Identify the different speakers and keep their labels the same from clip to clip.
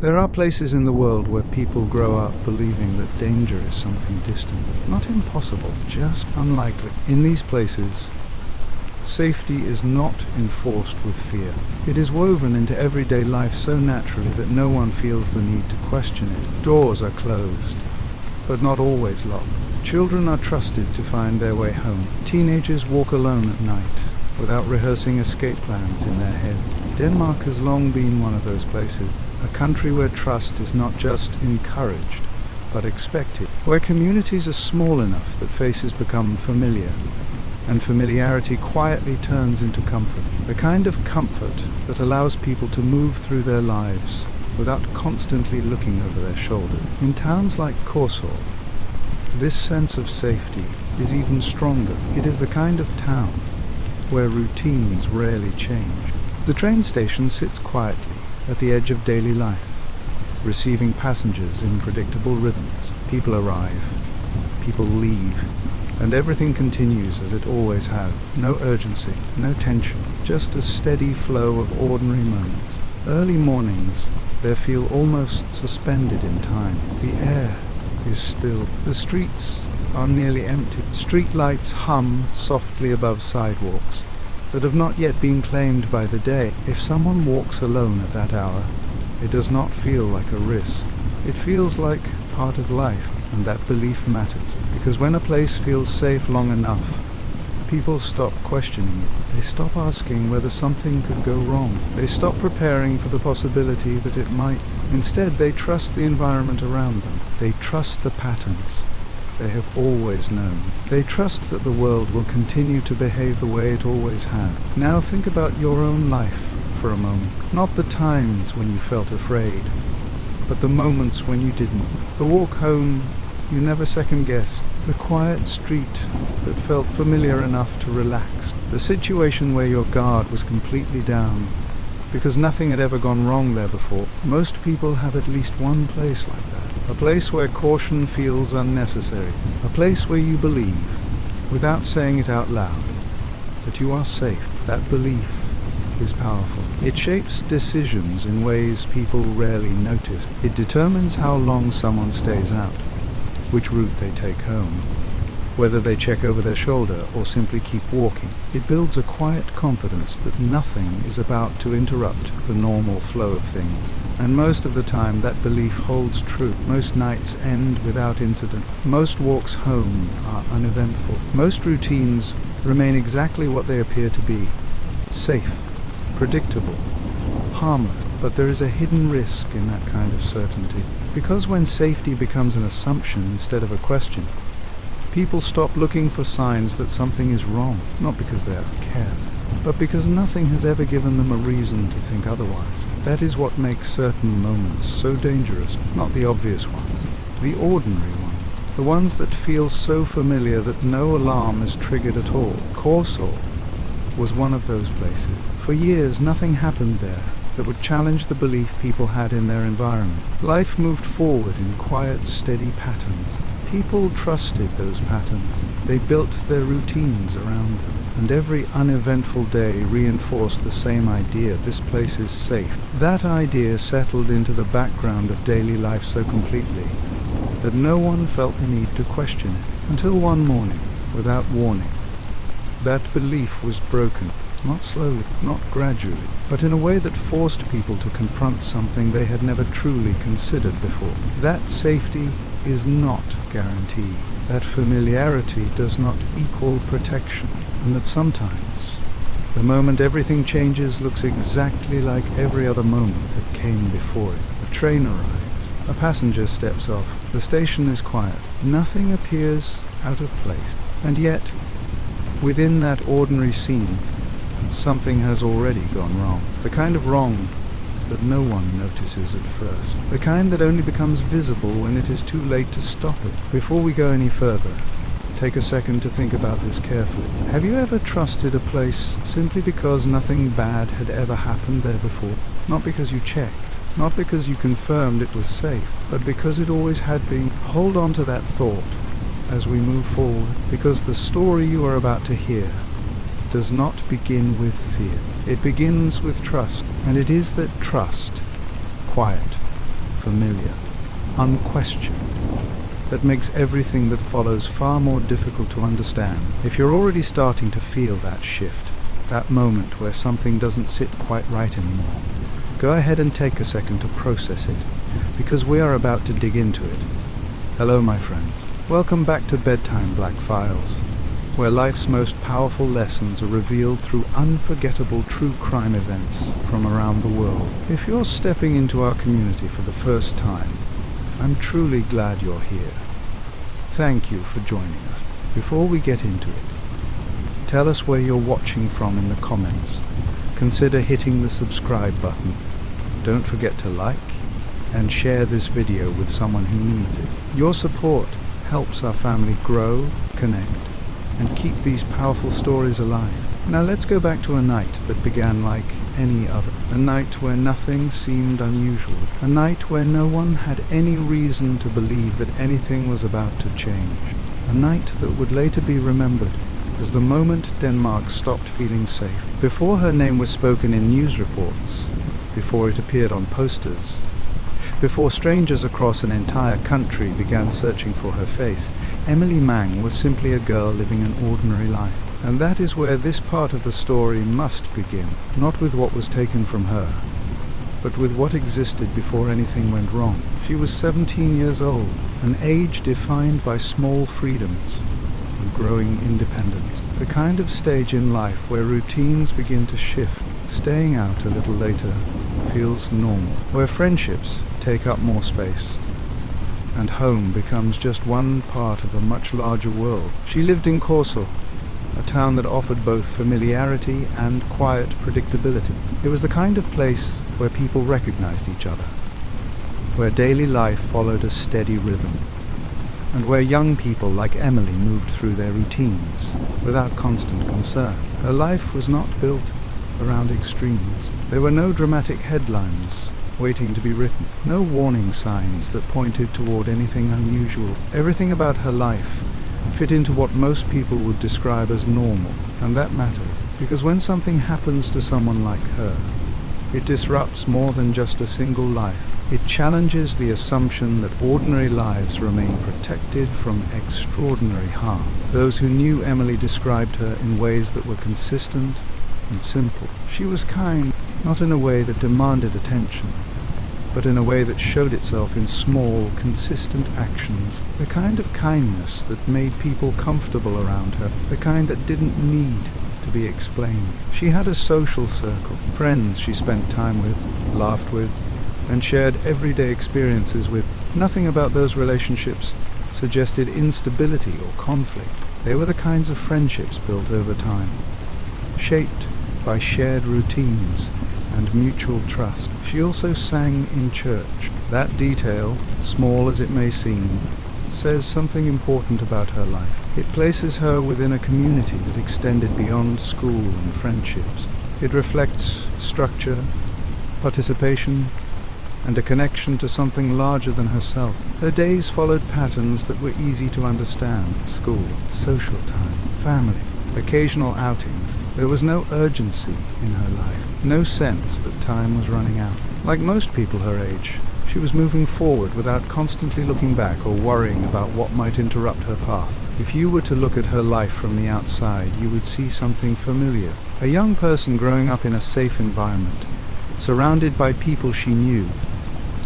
Speaker 1: There are places in the world where people grow up believing that danger is something distant, not impossible, just unlikely. In these places, safety is not enforced with fear. It is woven into everyday life so naturally that no one feels the need to question it. Doors are closed, but not always locked. Children are trusted to find their way home. Teenagers walk alone at night, without rehearsing escape plans in their heads. Denmark has long been one of those places, a country where trust is not just encouraged, but expected, where communities are small enough that faces become familiar, and familiarity quietly turns into comfort, the kind of comfort that allows people to move through their lives without constantly looking over their shoulder. In towns like Korsør, this sense of safety is even stronger. It is the kind of town where routines rarely change. The train station sits quietly at the edge of daily life, receiving passengers in predictable rhythms. People arrive, people leave, and everything continues as it always has. No urgency, no tension, just a steady flow of ordinary moments. Early mornings, they feel almost suspended in time. The air is still. The streets are nearly empty. Street lights hum softly above sidewalks that have not yet been claimed by the day. If someone walks alone at that hour, it does not feel like a risk. It feels like part of life, and that belief matters. Because when a place feels safe long enough, people stop questioning it. They stop asking whether something could go wrong. They stop preparing for the possibility that it might. Instead, they trust the environment around them. They trust the patterns they have always known. They trust that the world will continue to behave the way it always has. Now think about your own life for a moment. Not the times when you felt afraid, but the moments when you didn't. The walk home you never second-guessed. The quiet street that felt familiar enough to relax. The situation where your guard was completely down because nothing had ever gone wrong there before. Most people have at least one place like that. A place where caution feels unnecessary. A place where you believe, without saying it out loud, that you are safe. That belief is powerful. It shapes decisions in ways people rarely notice. It determines how long someone stays out, which route they take home, whether they check over their shoulder or simply keep walking. It builds a quiet confidence that nothing is about to interrupt the normal flow of things. And most of the time that belief holds true. Most nights end without incident. Most walks home are uneventful. Most routines remain exactly what they appear to be: safe, predictable, harmless. But there is a hidden risk in that kind of certainty. Because when safety becomes an assumption instead of a question, people stop looking for signs that something is wrong, not because they are careless, but because nothing has ever given them a reason to think otherwise. That is what makes certain moments so dangerous, not the obvious ones, the ordinary ones, the ones that feel so familiar that no alarm is triggered at all. Korsør was one of those places. For years, nothing happened there that would challenge the belief people had in their environment. Life moved forward in quiet, steady patterns. People trusted those patterns. They built their routines around them. And every uneventful day reinforced the same idea: this place is safe. That idea settled into the background of daily life so completely that no one felt the need to question it. Until one morning, without warning, that belief was broken. Not slowly, not gradually, but in a way that forced people to confront something they had never truly considered before. That safety is not guaranteed. That familiarity does not equal protection. And that sometimes, the moment everything changes looks exactly like every other moment that came before it. A train arrives. A passenger steps off. The station is quiet. Nothing appears out of place. And yet, within that ordinary scene, something has already gone wrong. The kind of wrong that no one notices at first. The kind that only becomes visible when it is too late to stop it. Before we go any further, take a second to think about this carefully. Have you ever trusted a place simply because nothing bad had ever happened there before? Not because you checked, not because you confirmed it was safe, but because it always had been. Hold on to that thought as we move forward, because the story you are about to hear does not begin with fear. It begins with trust, and it is that trust, quiet, familiar, unquestioned, that makes everything that follows far more difficult to understand. If you're already starting to feel that shift, that moment where something doesn't sit quite right anymore, go ahead and take a second to process it, because we are about to dig into it. Hello, my friends. Welcome back to Bedtime Black Files, where life's most powerful lessons are revealed through unforgettable true crime events from around the world. If you're stepping into our community for the first time, I'm truly glad you're here. Thank you for joining us. Before we get into it, tell us where you're watching from in the comments. Consider hitting the subscribe button. Don't forget to like and share this video with someone who needs it. Your support helps our family grow, connect, and keep these powerful stories alive. Now let's go back to a night that began like any other. A night where nothing seemed unusual. A night where no one had any reason to believe that anything was about to change. A night that would later be remembered as the moment Denmark stopped feeling safe. Before her name was spoken in news reports, before it appeared on posters, before strangers across an entire country began searching for her face, Emilie Meng was simply a girl living an ordinary life. And that is where this part of the story must begin, not with what was taken from her, but with what existed before anything went wrong. She was 17 years old, an age defined by small freedoms and growing independence. The kind of stage in life where routines begin to shift, staying out a little later feels normal, where friendships take up more space, and home becomes just one part of a much larger world. She lived in Corso, a town that offered both familiarity and quiet predictability. It was the kind of place where people recognized each other, where daily life followed a steady rhythm, and where young people like Emilie moved through their routines without constant concern. Her life was not built around extremes. There were no dramatic headlines waiting to be written, no warning signs that pointed toward anything unusual. Everything about her life fit into what most people would describe as normal, and that matters, because when something happens to someone like her, it disrupts more than just a single life. It challenges the assumption that ordinary lives remain protected from extraordinary harm. Those who knew Emilie described her in ways that were consistent and simple. She was kind, not in a way that demanded attention, but in a way that showed itself in small, consistent actions. The kind of kindness that made people comfortable around her, the kind that didn't need to be explained. She had a social circle, friends she spent time with, laughed with, and shared everyday experiences with. Nothing about those relationships suggested instability or conflict. They were the kinds of friendships built over time, shaped by shared routines and mutual trust. She also sang in church. That detail, small as it may seem, says something important about her life. It places her within a community that extended beyond school and friendships. It reflects structure, participation, and a connection to something larger than herself. Her days followed patterns that were easy to understand: school, social time, family, occasional outings. There was no urgency in her life, no sense that time was running out. Like most people her age, she was moving forward without constantly looking back or worrying about what might interrupt her path. If you were to look at her life from the outside, you would see something familiar. A young person growing up in a safe environment, surrounded by people she knew,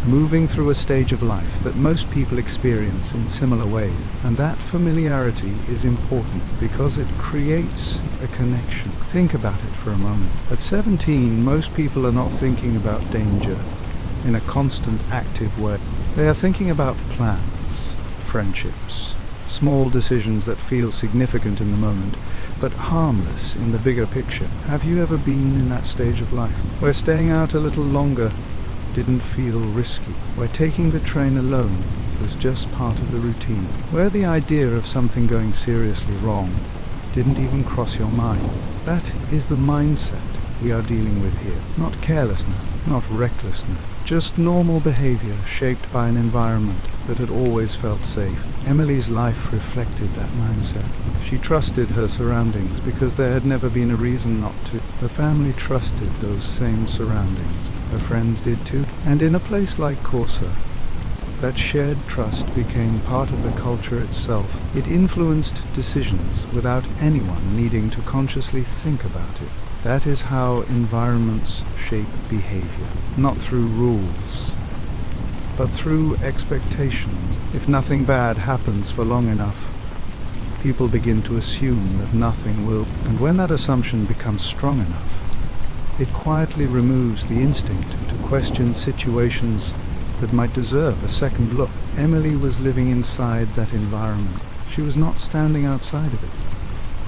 Speaker 1: moving through a stage of life that most people experience in similar ways. And that familiarity is important because it creates a connection. Think about it for a moment. At 17, most people are not thinking about danger in a constant, active way. They are thinking about plans, friendships, small decisions that feel significant in the moment, but harmless in the bigger picture. Have you ever been in that stage of life, where staying out a little longer didn't feel risky, where taking the train alone was just part of the routine, where the idea of something going seriously wrong didn't even cross your mind? That is the mindset we are dealing with here. Not carelessness, not recklessness, Just normal behavior shaped by an environment that had always felt safe. Emilie's life reflected that mindset. She trusted her surroundings because there had never been a reason not to. Her family trusted those same surroundings. Her friends did too. And in a place like Corsa, that shared trust became part of the culture itself. It influenced decisions without anyone needing to consciously think about it. That is how environments shape behavior, not through rules, but through expectations. If nothing bad happens for long enough, people begin to assume that nothing will, and when that assumption becomes strong enough, it quietly removes the instinct to question situations that might deserve a second look. Emilie was living inside that environment. She was not standing outside of it,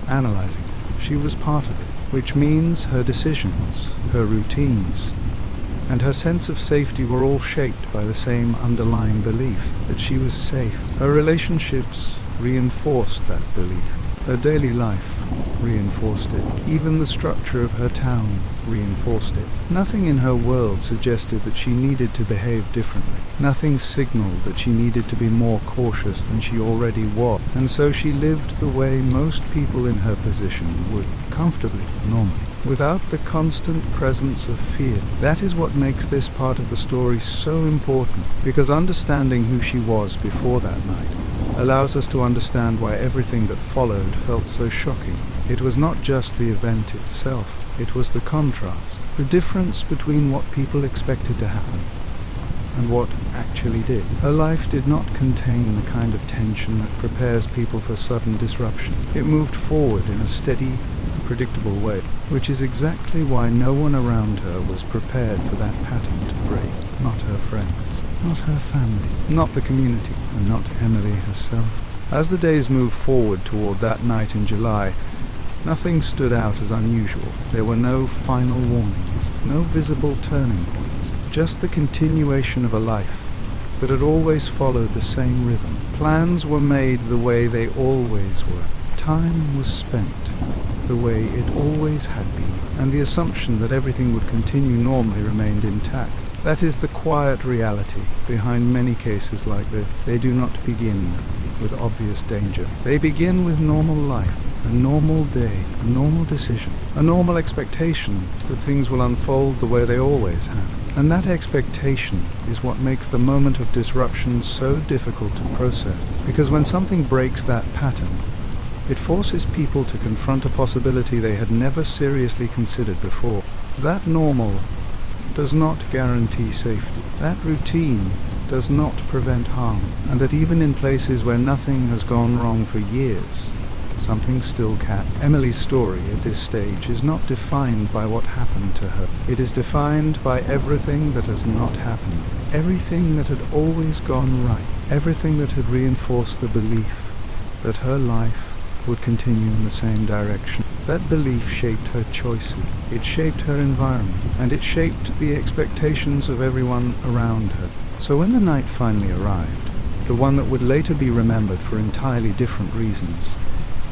Speaker 1: analyzing it. She was part of it, which means her decisions, her routines, and her sense of safety were all shaped by the same underlying belief that she was safe. Her relationships reinforced that belief. Her daily life reinforced it. Even the structure of her town reinforced it. Nothing in her world suggested that she needed to behave differently. Nothing signaled that she needed to be more cautious than she already was. And so she lived the way most people in her position would, comfortably, normally, without the constant presence of fear. That is what makes this part of the story so important, because understanding who she was before that night allows us to understand why everything that followed felt so shocking. It was not just the event itself, it was the contrast, the difference between what people expected to happen and what actually did. Her life did not contain the kind of tension that prepares people for sudden disruption. It moved forward in a steady, predictable way, which is exactly why no one around her was prepared for that pattern to break. Not her friends, not her family, not the community, and not Emilie herself. As the days moved forward toward that night in July, nothing stood out as unusual. There were no final warnings, no visible turning points, just the continuation of a life that had always followed the same rhythm. Plans were made the way they always were. Time was spent the way it always had been, and the assumption that everything would continue normally remained intact. That is the quiet reality behind many cases like this. They do not begin with obvious danger. They begin with normal life, a normal day, a normal decision, a normal expectation that things will unfold the way they always have. And that expectation is what makes the moment of disruption so difficult to process, because when something breaks that pattern, it forces people to confront a possibility they had never seriously considered before. That normal does not guarantee safety. That routine does not prevent harm, and that even in places where nothing has gone wrong for years, something still can. Emilie's story at this stage is not defined by what happened to her. It is defined by everything that has not happened, everything that had always gone right, everything that had reinforced the belief that her life would continue in the same direction. That belief shaped her choices, it shaped her environment, and it shaped the expectations of everyone around her. So when the night finally arrived, the one that would later be remembered for entirely different reasons,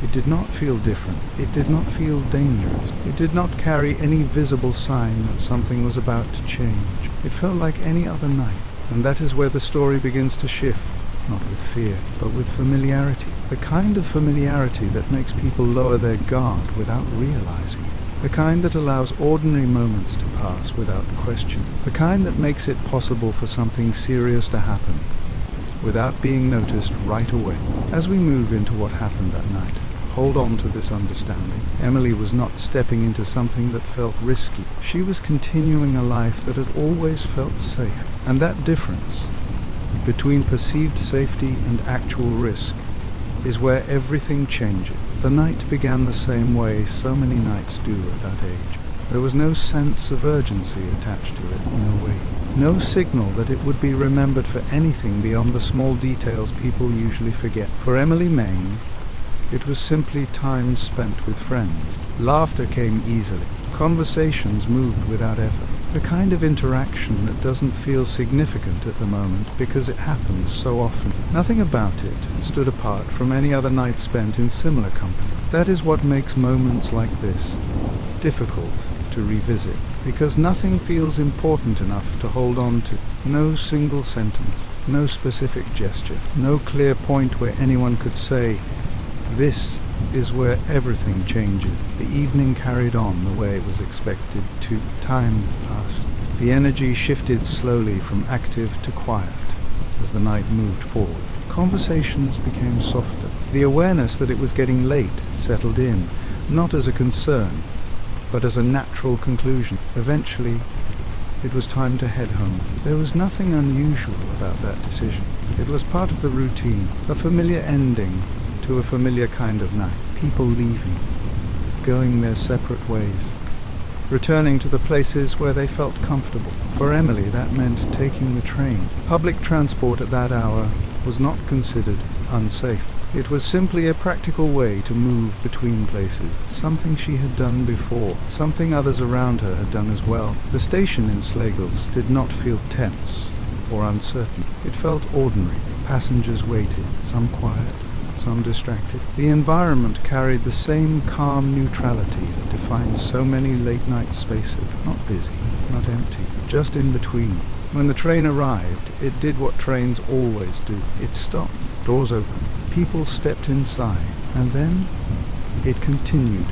Speaker 1: it did not feel different, it did not feel dangerous, it did not carry any visible sign that something was about to change. It felt like any other night, and that is where the story begins to shift. Not with fear, but with familiarity. The kind of familiarity that makes people lower their guard without realizing it. The kind that allows ordinary moments to pass without question. The kind that makes it possible for something serious to happen without being noticed right away. As we move into what happened that night, hold on to this understanding. Emilie was not stepping into something that felt risky. She was continuing a life that had always felt safe. And that difference between perceived safety and actual risk is where everything changes. The night began the same way so many nights do at that age. There was no sense of urgency attached to it, no way. No signal that it would be remembered for anything beyond the small details people usually forget. For Emilie Meng, it was simply time spent with friends. Laughter came easily. Conversations moved without effort. The kind of interaction that doesn't feel significant at the moment because it happens so often. Nothing about it stood apart from any other night spent in similar company. That is what makes moments like this difficult to revisit, because nothing feels important enough to hold on to. No single sentence, no specific gesture, no clear point where anyone could say, "This is where everything changes." The evening carried on the way it was expected to. Time passed. The energy shifted slowly from active to quiet as the night moved forward. Conversations became softer. The awareness that it was getting late settled in, not as a concern, but as a natural conclusion. Eventually, it was time to head home. There was nothing unusual about that decision. It was part of the routine, a familiar ending to a familiar kind of night. People leaving, going their separate ways, returning to the places where they felt comfortable. For Emilie, that meant taking the train. Public transport at that hour was not considered unsafe. It was simply a practical way to move between places, something she had done before, something others around her had done as well. The station in Slagels did not feel tense or uncertain. It felt ordinary. Passengers waited, some quiet, some distracted. The environment carried the same calm neutrality that defines so many late-night spaces. Not busy, not empty, just in between. When the train arrived, it did what trains always do. It stopped, doors opened, people stepped inside, and then it continued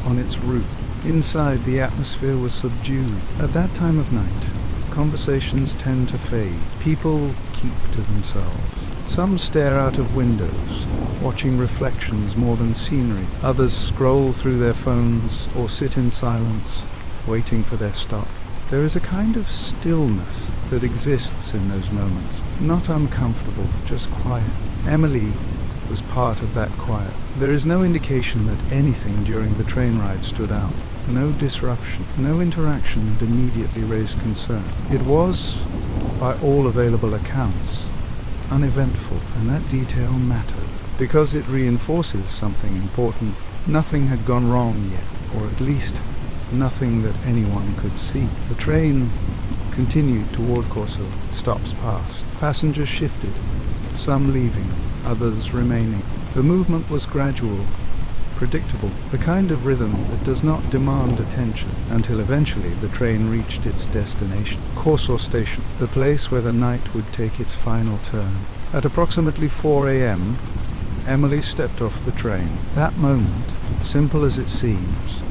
Speaker 1: on its route. Inside, the atmosphere was subdued. At that time of night, conversations tend to fade. People keep to themselves. Some stare out of windows, watching reflections more than scenery. Others scroll through their phones or sit in silence, waiting for their stop. There is a kind of stillness that exists in those moments. Not uncomfortable, just quiet. Emilie was part of that quiet. There is no indication that anything during the train ride stood out. No disruption, no interaction that immediately raised concern. It was, by all available accounts, uneventful, and that detail matters, because it reinforces something important. Nothing had gone wrong yet, or at least nothing that anyone could see. The train continued toward Corso. Stops passed. Passengers shifted, some leaving, others remaining. The movement was gradual, predictable, the kind of rhythm that does not demand attention, until eventually the train reached its destination, Corso Station, the place where the night would take its final turn. At approximately 4 a.m., Emilie stepped off the train. That moment, simple as it seems,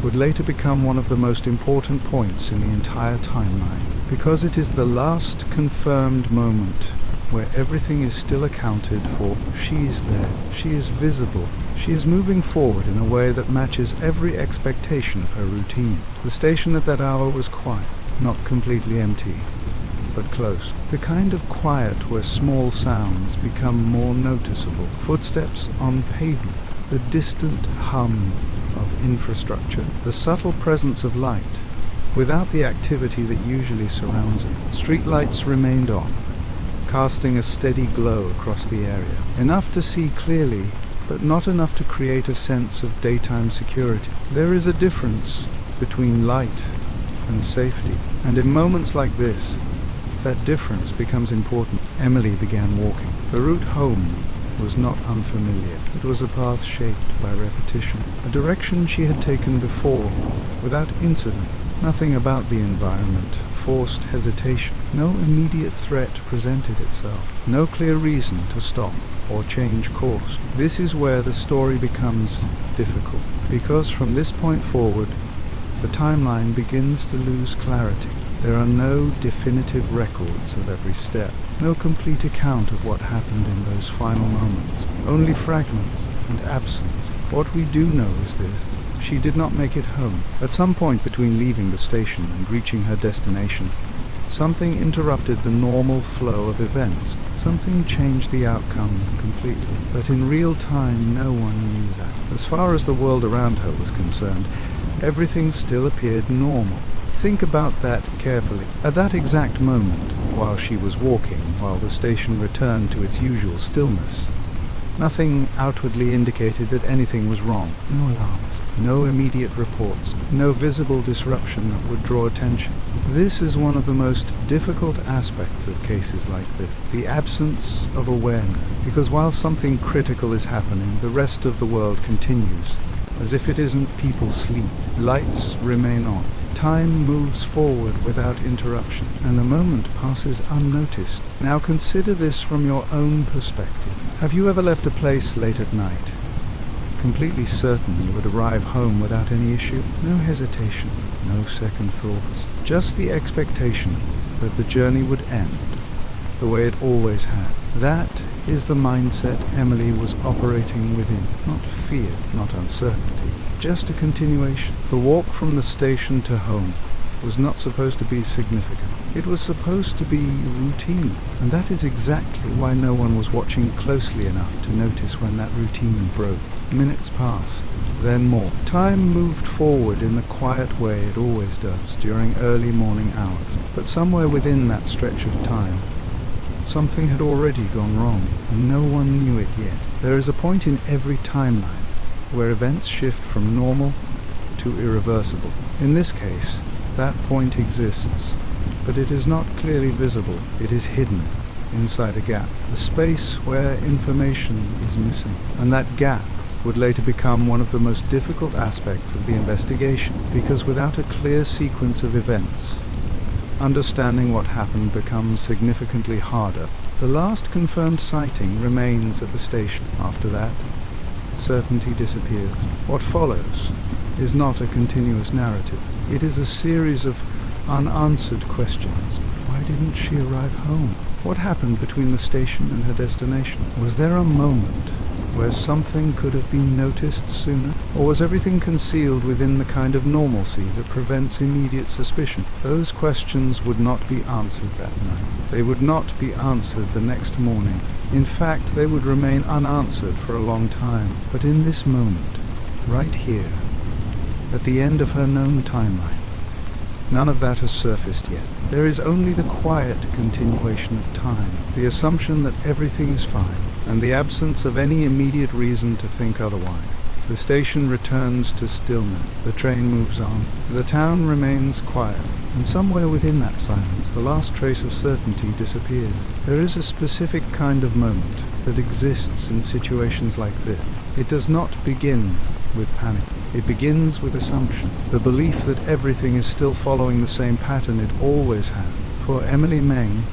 Speaker 1: would later become one of the most important points in the entire timeline, because it is the last confirmed moment where everything is still accounted for. She is there, she is visible, she is moving forward in a way that matches every expectation of her routine. The station at that hour was quiet, not completely empty, but close. The kind of quiet where small sounds become more noticeable. Footsteps on pavement, the distant hum of infrastructure, the subtle presence of light, without the activity that usually surrounds it. Streetlights remained on, casting a steady glow across the area, enough to see clearly, but not enough to create a sense of daytime security. There is a difference between light and safety, and in moments like this, that difference becomes important. Emilie began walking. The route home was not unfamiliar. It was a path shaped by repetition, a direction she had taken before, without incident. Nothing about the environment forced hesitation. No immediate threat presented itself. No clear reason to stop or change course. This is where the story becomes difficult, because from this point forward, the timeline begins to lose clarity. There are no definitive records of every step, no complete account of what happened in those final moments, only fragments and absence. What we do know is this: she did not make it home. At some point between leaving the station and reaching her destination, something interrupted the normal flow of events. Something changed the outcome completely. But in real time, no one knew that. As far as the world around her was concerned, everything still appeared normal. Think about that carefully. At that exact moment, while she was walking, while the station returned to its usual stillness, nothing outwardly indicated that anything was wrong. No alarms, no immediate reports, no visible disruption that would draw attention. This is one of the most difficult aspects of cases like this, the absence of awareness. Because while something critical is happening, the rest of the world continues, as if it isn't, people sleep. Lights remain on. Time moves forward without interruption, and the moment passes unnoticed. Now consider this from your own perspective. Have you ever left a place late at night, completely certain you would arrive home without any issue? No hesitation, no second thoughts, just the expectation that the journey would end the way it always had. That is the mindset Emilie was operating within. Not fear, not uncertainty, just a continuation. The walk from the station to home was not supposed to be significant. It was supposed to be routine, and that is exactly why no one was watching closely enough to notice when that routine broke. Minutes passed, then more. Time moved forward in the quiet way it always does during early morning hours, but somewhere within that stretch of time, something had already gone wrong, and no one knew it yet. There is a point in every timeline where events shift from normal to irreversible. In this case, that point exists, but it is not clearly visible. It is hidden inside a gap, a space where information is missing, and that gap would later become one of the most difficult aspects of the investigation, because without a clear sequence of events, understanding what happened becomes significantly harder. The last confirmed sighting remains at the station. After that, certainty disappears. What follows is not a continuous narrative. It is a series of unanswered questions. Why didn't she arrive home? What happened between the station and her destination? Was there a moment where something could have been noticed sooner? Or was everything concealed within the kind of normalcy that prevents immediate suspicion? Those questions would not be answered that night. They would not be answered the next morning. In fact, they would remain unanswered for a long time. But in this moment, right here, at the end of her known timeline, none of that has surfaced yet. There is only the quiet continuation of time, the assumption that everything is fine, and the absence of any immediate reason to think otherwise. The station returns to stillness. The train moves on. The town remains quiet, and somewhere within that silence, the last trace of certainty disappears. There is a specific kind of moment that exists in situations like this. It does not begin with panic. It begins with assumption, the belief that everything is still following the same pattern it always has. For Emilie Meng,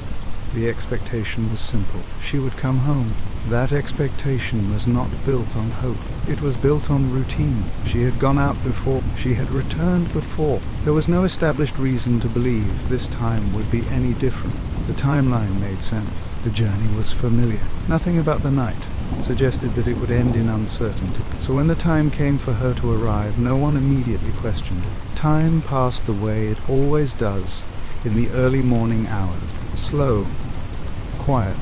Speaker 1: the expectation was simple. She would come home. That expectation was not built on hope. It was built on routine. She had gone out before. She had returned before. There was no established reason to believe this time would be any different. The timeline made sense. The journey was familiar. Nothing about the night suggested that it would end in uncertainty. So when the time came for her to arrive, no one immediately questioned it. Time passed the way it always does in the early morning hours. Slow, quiet,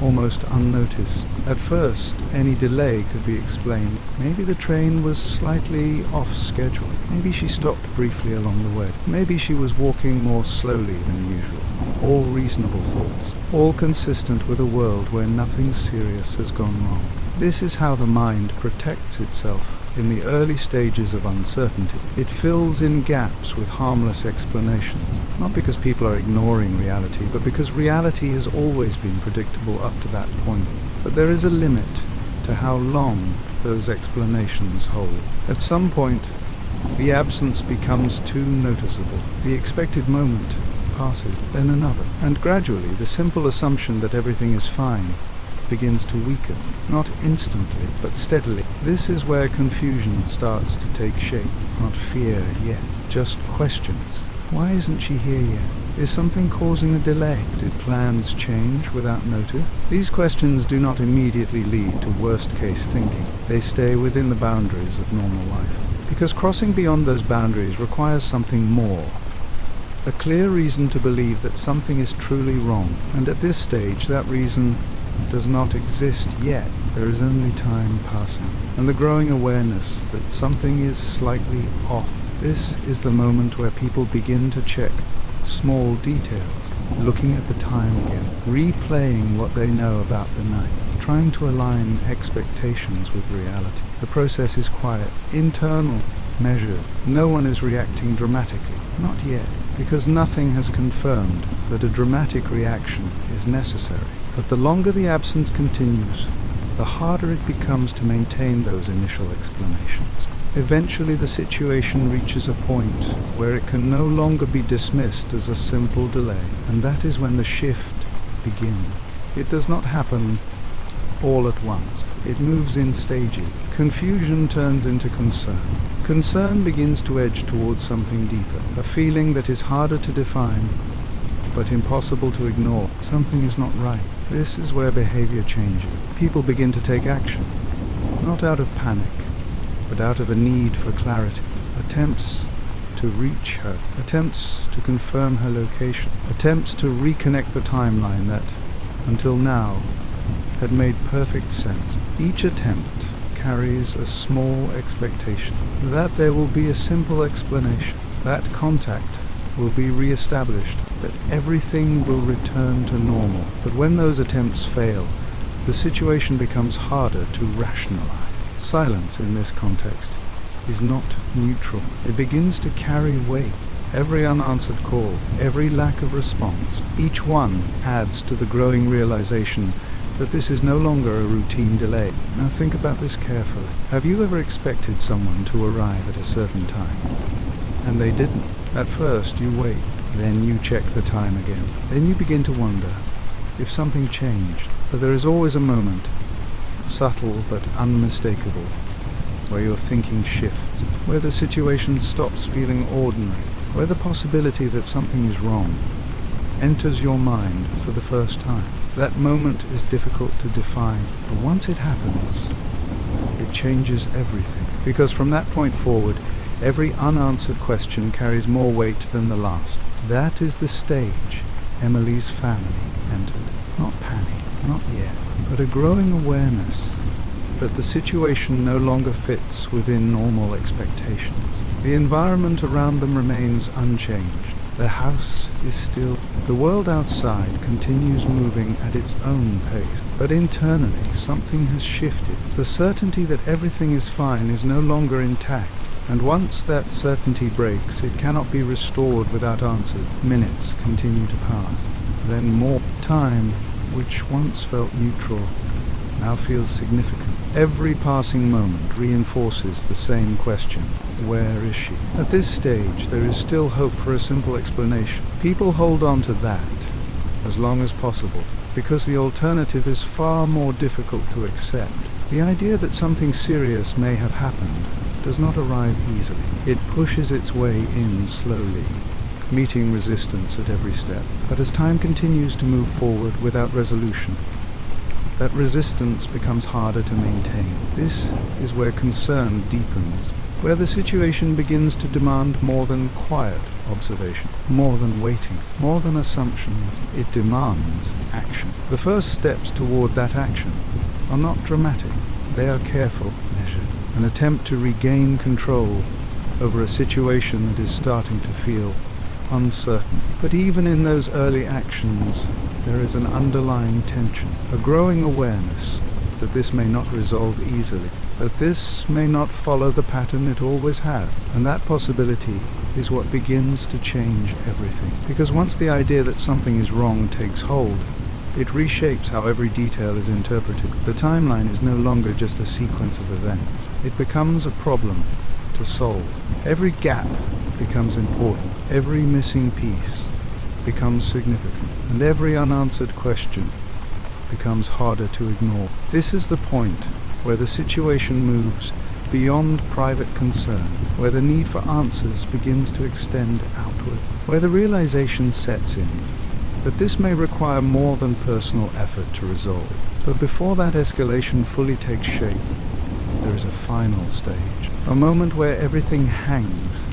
Speaker 1: almost unnoticed. At first, any delay could be explained. Maybe the train was slightly off schedule. Maybe she stopped briefly along the way. Maybe she was walking more slowly than usual. All reasonable thoughts, all consistent with a world where nothing serious has gone wrong. This is how the mind protects itself in the early stages of uncertainty. It fills in gaps with harmless explanations, not because people are ignoring reality, but because reality has always been predictable up to that point. But there is a limit to how long those explanations hold. At some point, the absence becomes too noticeable. The expected moment passes, then another, and gradually the simple assumption that everything is fine begins to weaken, not instantly, but steadily. This is where confusion starts to take shape. Not fear yet, just questions. Why isn't she here yet? Is something causing a delay? Did plans change without notice? These questions do not immediately lead to worst-case thinking. They stay within the boundaries of normal life, because crossing beyond those boundaries requires something more. A clear reason to believe that something is truly wrong, and at this stage that reason does not exist yet. There is only time passing, and the growing awareness that something is slightly off. This is the moment where people begin to check small details, looking at the time again, replaying what they know about the night, trying to align expectations with reality. The process is quiet, internal, measured. No one is reacting dramatically, not yet, because nothing has confirmed that a dramatic reaction is necessary. But the longer the absence continues, the harder it becomes to maintain those initial explanations. Eventually the situation reaches a point where it can no longer be dismissed as a simple delay, and that is when the shift begins. It does not happen all at once. It moves in stages. Confusion turns into concern. Concern begins to edge towards something deeper, a feeling that is harder to define, but impossible to ignore. Something is not right. This is where behavior changes. People begin to take action, not out of panic, but out of a need for clarity. Attempts to reach her, attempts to confirm her location, attempts to reconnect the timeline that, until now, had made perfect sense. Each attempt carries a small expectation that there will be a simple explanation, that contact will be re-established, that everything will return to normal. But when those attempts fail, the situation becomes harder to rationalize. Silence in this context is not neutral. It begins to carry weight. Every unanswered call, every lack of response, each one adds to the growing realization that this is no longer a routine delay. Now think about this carefully. Have you ever expected someone to arrive at a certain time, and they didn't? At first you wait, then you check the time again. Then you begin to wonder if something changed. But there is always a moment, subtle but unmistakable, where your thinking shifts, where the situation stops feeling ordinary, where the possibility that something is wrong enters your mind for the first time. That moment is difficult to define, but once it happens, it changes everything. Because from that point forward, every unanswered question carries more weight than the last. That is the stage Emilie's family entered. Not panic, not yet, but a growing awareness that the situation no longer fits within normal expectations. The environment around them remains unchanged. The house is still. The world outside continues moving at its own pace, but internally something has shifted. The certainty that everything is fine is no longer intact, and once that certainty breaks, it cannot be restored without answers. Minutes continue to pass. Then more. Time, which once felt neutral, now feels significant. Every passing moment reinforces the same question: where is she? At this stage, there is still hope for a simple explanation. People hold on to that as long as possible, because the alternative is far more difficult to accept. The idea that something serious may have happened does not arrive easily. It pushes its way in slowly, meeting resistance at every step. But as time continues to move forward without resolution, that resistance becomes harder to maintain. This is where concern deepens, where the situation begins to demand more than quiet observation, more than waiting, more than assumptions. It demands action. The first steps toward that action are not dramatic. They are careful, measured, an attempt to regain control over a situation that is starting to feel uncertain. But even in those early actions, there is an underlying tension, a growing awareness that this may not resolve easily, that this may not follow the pattern it always had. And that possibility is what begins to change everything. Because once the idea that something is wrong takes hold, it reshapes how every detail is interpreted. The timeline is no longer just a sequence of events. It becomes a problem to solve. Every gap becomes important. Every missing piece becomes significant. And every unanswered question becomes harder to ignore. This is the point where the situation moves beyond private concern, where the need for answers begins to extend outward, where the realization sets in that this may require more than personal effort to resolve. But before that escalation fully takes shape, there is a final stage, a moment where everything hangs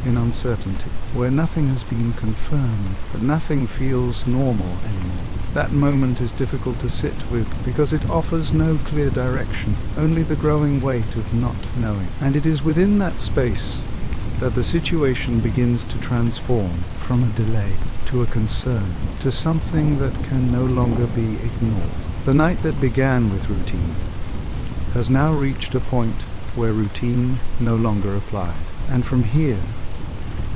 Speaker 1: in uncertainty, where nothing has been confirmed, but nothing feels normal anymore. That moment is difficult to sit with because it offers no clear direction, only the growing weight of not knowing. And it is within that space that the situation begins to transform from a delay to a concern, to something that can no longer be ignored. The night that began with routine has now reached a point where routine no longer applies. And from here,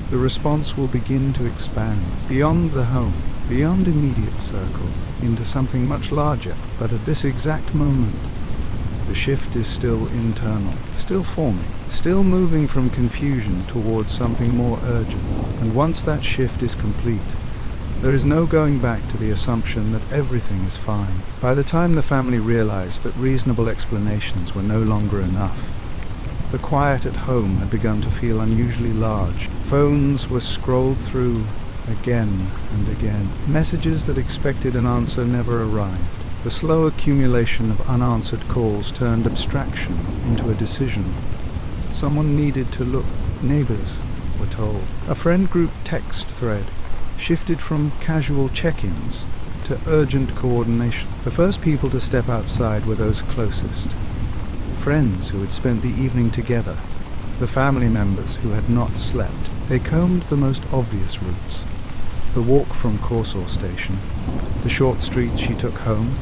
Speaker 1: the response will begin to expand beyond the home, beyond immediate circles, into something much larger. But at this exact moment, The shift is still internal, still forming, still moving from confusion towards something more urgent. And once that shift is complete, there is no going back to the assumption that everything is fine. By the time the family realized that reasonable explanations were no longer enough, the quiet at home had begun to feel unusually large. Phones were scrolled through again and again. Messages that expected an answer never arrived. The slow accumulation of unanswered calls turned abstraction into a decision. Someone needed to look. Neighbors were told. A friend group text thread shifted from casual check-ins to urgent coordination. The first people to step outside were those closest. Friends who had spent the evening together. The family members who had not slept. They combed the most obvious routes. The walk from Korsor station, the short streets she took home,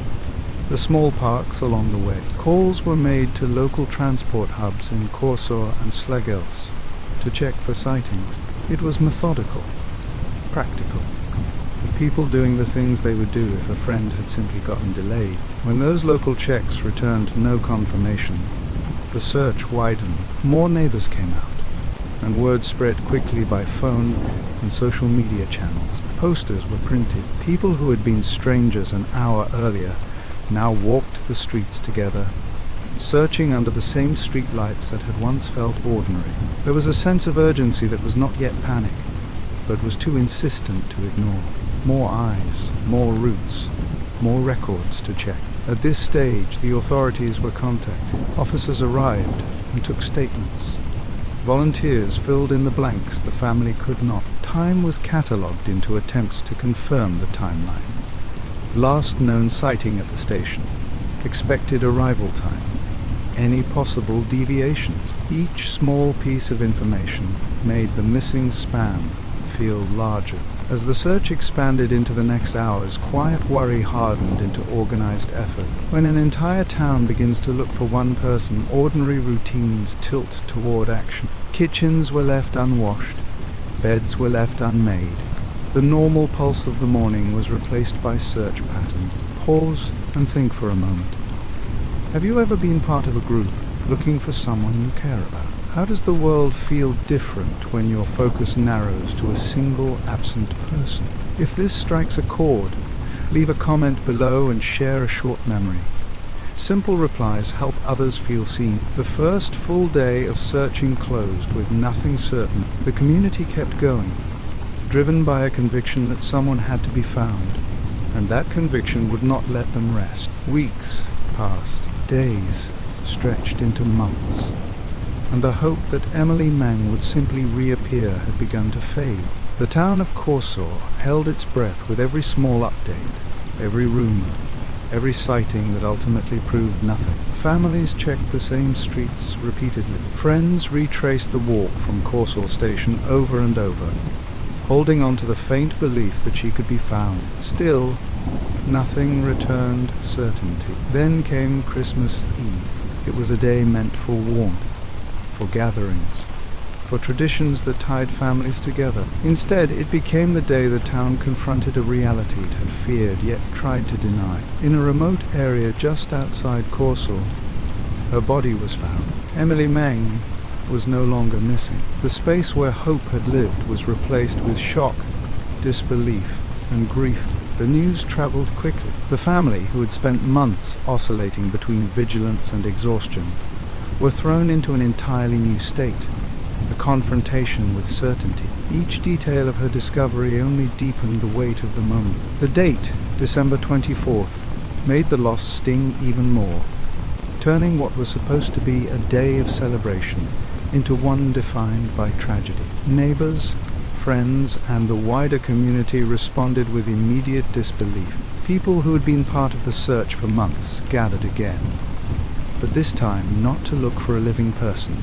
Speaker 1: the small parks along the way. Calls were made to local transport hubs in Korsor and Slagelse to check for sightings. It was methodical, practical. People doing the things they would do if a friend had simply gotten delayed. When those local checks returned no confirmation, the search widened. More neighbors came out, and word spread quickly by phone and social media channels. Posters were printed. People who had been strangers an hour earlier now walked the streets together, searching under the same streetlights that had once felt ordinary. There was a sense of urgency that was not yet panic, but was too insistent to ignore. More eyes, more routes, more records to check. At this stage, the authorities were contacted. Officers arrived and took statements. Volunteers filled in the blanks the family could not. Time was catalogued into attempts to confirm the timeline. Last known sighting at the station. Expected arrival time. Any possible deviations. Each small piece of information made the missing span feel larger. As the search expanded into the next hours, quiet worry hardened into organized effort. When an entire town begins to look for one person, ordinary routines tilt toward action. Kitchens were left unwashed, beds were left unmade. The normal pulse of the morning was replaced by search patterns. Pause and think for a moment. Have you ever been part of a group looking for someone you care about? How does the world feel different when your focus narrows to a single absent person? If this strikes a chord, leave a comment below and share a short memory. Simple replies help others feel seen. The first full day of searching closed with nothing certain. The community kept going, driven by a conviction that someone had to be found, and that conviction would not let them rest. Weeks passed, days stretched into months, and the hope that Emilie Meng would simply reappear had begun to fade. The town of Korsor held its breath with every small update, every rumor, every sighting that ultimately proved nothing. Families checked the same streets repeatedly. Friends retraced the walk from Korsor station over and over, holding on to the faint belief that she could be found. Still, nothing returned certainty. Then came Christmas Eve. It was a day meant for warmth, for gatherings, for traditions that tied families together. Instead, it became the day the town confronted a reality it had feared yet tried to deny. In a remote area just outside Korsor, her body was found. Emilie Meng was no longer missing. The space where hope had lived was replaced with shock, disbelief, and grief. The news traveled quickly. The family, who had spent months oscillating between vigilance and exhaustion, were thrown into an entirely new state, the confrontation with certainty. Each detail of her discovery only deepened the weight of the moment. The date, December 24th, made the loss sting even more, turning what was supposed to be a day of celebration into one defined by tragedy. Neighbors, friends, and the wider community responded with immediate disbelief. People who had been part of the search for months gathered again, but this time not to look for a living person.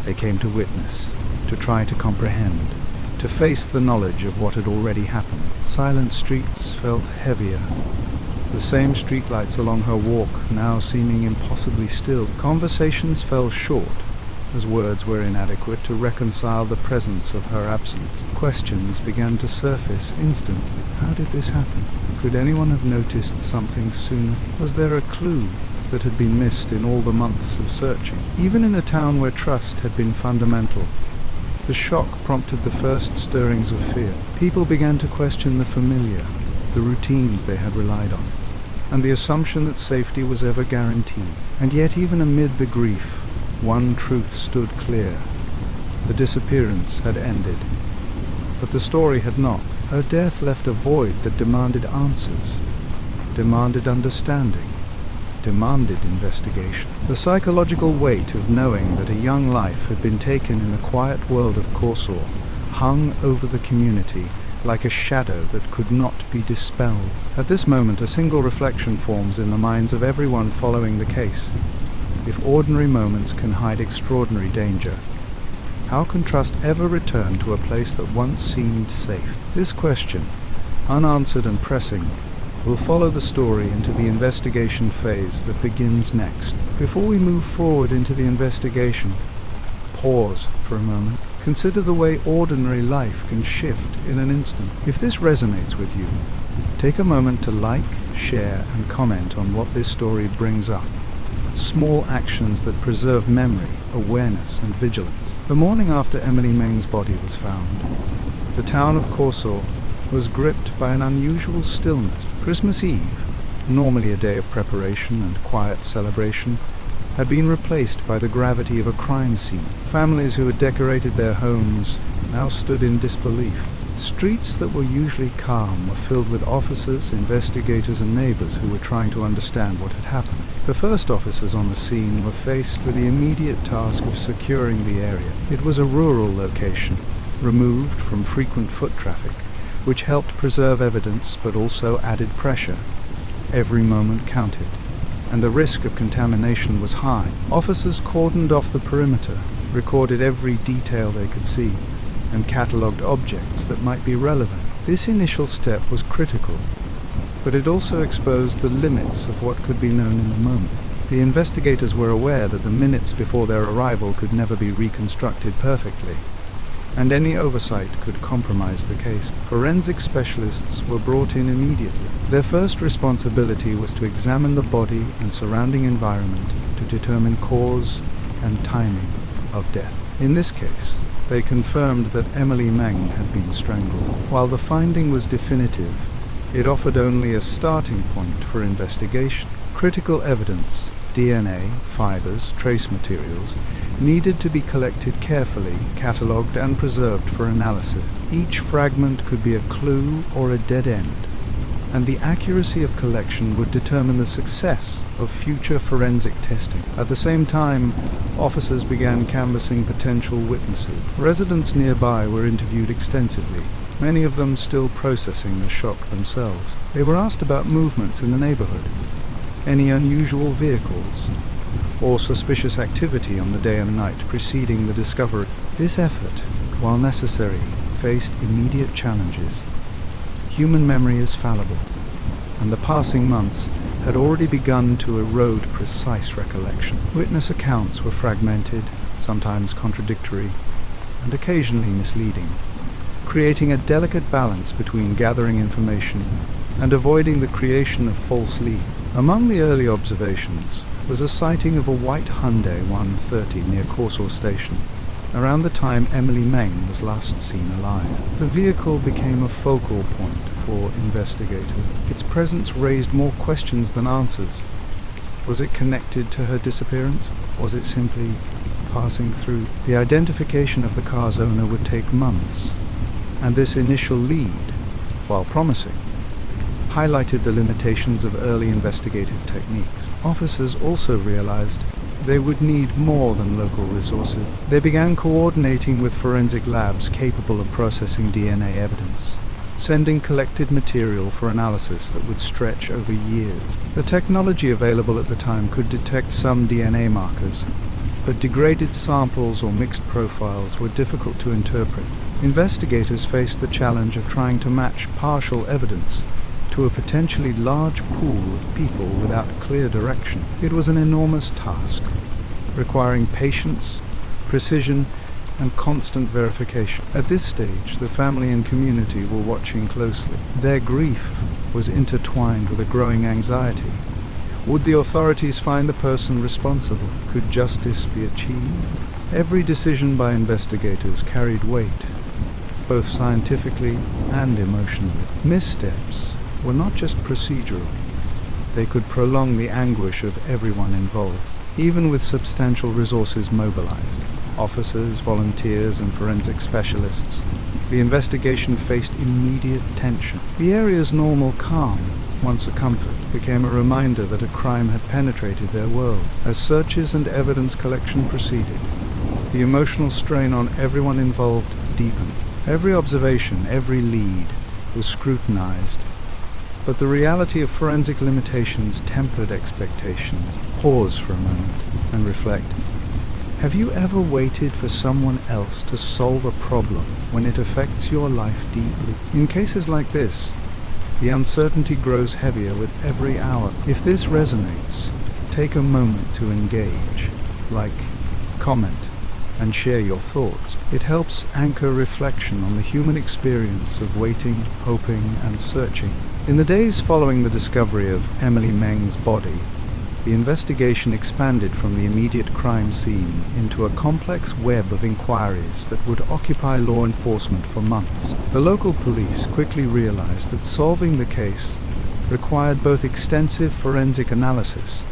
Speaker 1: They came to witness, to try to comprehend, to face the knowledge of what had already happened. Silent streets felt heavier, the same streetlights along her walk now seeming impossibly still. Conversations fell short, as words were inadequate to reconcile the presence of her absence. Questions began to surface instantly. How did this happen? Could anyone have noticed something sooner? Was there a clue? that had been missed in all the months of searching. Even in a town where trust had been fundamental, the shock prompted the first stirrings of fear. People began to question the familiar, the routines they had relied on, and the assumption that safety was ever guaranteed. And yet, even amid the grief, one truth stood clear. The disappearance had ended. But the story had not. Her death left a void that demanded answers, demanded understanding, demanded investigation. The psychological weight of knowing that a young life had been taken in the quiet world of Korsor hung over the community like a shadow that could not be dispelled. At this moment, a single reflection forms in the minds of everyone following the case. If ordinary moments can hide extraordinary danger, how can trust ever return to a place that once seemed safe? This question, unanswered and pressing, will follow the story into the investigation phase that begins next. Before we move forward into the investigation, pause for a moment. Consider the way ordinary life can shift in an instant. If this resonates with you, take a moment to like, share, and comment on what this story brings up. Small actions that preserve memory, awareness, and vigilance. The morning after Emilie Meng's body was found, the town of Korsor was gripped by an unusual stillness. Christmas Eve, normally a day of preparation and quiet celebration, had been replaced by the gravity of a crime scene. Families who had decorated their homes now stood in disbelief. Streets that were usually calm were filled with officers, investigators, and neighbors who were trying to understand what had happened. The first officers on the scene were faced with the immediate task of securing the area. It was a rural location, removed from frequent foot traffic, which helped preserve evidence but also added pressure. Every moment counted, and the risk of contamination was high. Officers cordoned off the perimeter, recorded every detail they could see, and catalogued objects that might be relevant. This initial step was critical, but it also exposed the limits of what could be known in the moment. The investigators were aware that the minutes before their arrival could never be reconstructed perfectly, and any oversight could compromise the case. Forensic specialists were brought in immediately. Their first responsibility was to examine the body and surrounding environment to determine cause and timing of death. In this case, they confirmed that Emilie Meng had been strangled. While the finding was definitive, it offered only a starting point for investigation. Critical evidence, DNA, fibers, trace materials, needed to be collected carefully, catalogued, and preserved for analysis. Each fragment could be a clue or a dead end, and the accuracy of collection would determine the success of future forensic testing. At the same time, officers began canvassing potential witnesses. Residents nearby were interviewed extensively, many of them still processing the shock themselves. They were asked about movements in the neighborhood, any unusual vehicles, or suspicious activity on the day and night preceding the discovery. This effort, while necessary, faced immediate challenges. Human memory is fallible, and the passing months had already begun to erode precise recollection. Witness accounts were fragmented, sometimes contradictory, and occasionally misleading, creating a delicate balance between gathering information and avoiding the creation of false leads. Among the early observations was a sighting of a white Hyundai 130 near Korsor Station, around the time Emilie Meng was last seen alive. The vehicle became a focal point for investigators. Its presence raised more questions than answers. Was it connected to her disappearance? Was it simply passing through? The identification of the car's owner would take months, and this initial lead, while promising, highlighted the limitations of early investigative techniques. Officers also realized they would need more than local resources. They began coordinating with forensic labs capable of processing DNA evidence, sending collected material for analysis that would stretch over years. The technology available at the time could detect some DNA markers, but degraded samples or mixed profiles were difficult to interpret. Investigators faced the challenge of trying to match partial evidence to a potentially large pool of people without clear direction. It was an enormous task, requiring patience, precision, and constant verification. At this stage, the family and community were watching closely. Their grief was intertwined with a growing anxiety. Would the authorities find the person responsible? Could justice be achieved? Every decision by investigators carried weight, both scientifically and emotionally. Missteps were not just procedural. They could prolong the anguish of everyone involved, even with substantial resources mobilized. Officers, volunteers, and forensic specialists. The investigation faced immediate tension. The area's normal calm, once a comfort, became a reminder that a crime had penetrated their world. As searches and evidence collection proceeded, the emotional strain on everyone involved deepened. Every observation, every lead, was scrutinized. But the reality of forensic limitations tempered expectations. Pause for a moment and reflect. Have you ever waited for someone else to solve a problem when it affects your life deeply? In cases like this, the uncertainty grows heavier with every hour. If this resonates, take a moment to engage, like, comment, and share your thoughts. It helps anchor reflection on the human experience of waiting, hoping, and searching. In the days following the discovery of Emilie Meng's body, the investigation expanded from the immediate crime scene into a complex web of inquiries that would occupy law enforcement for months. The local police quickly realized that solving the case required both extensive forensic analysis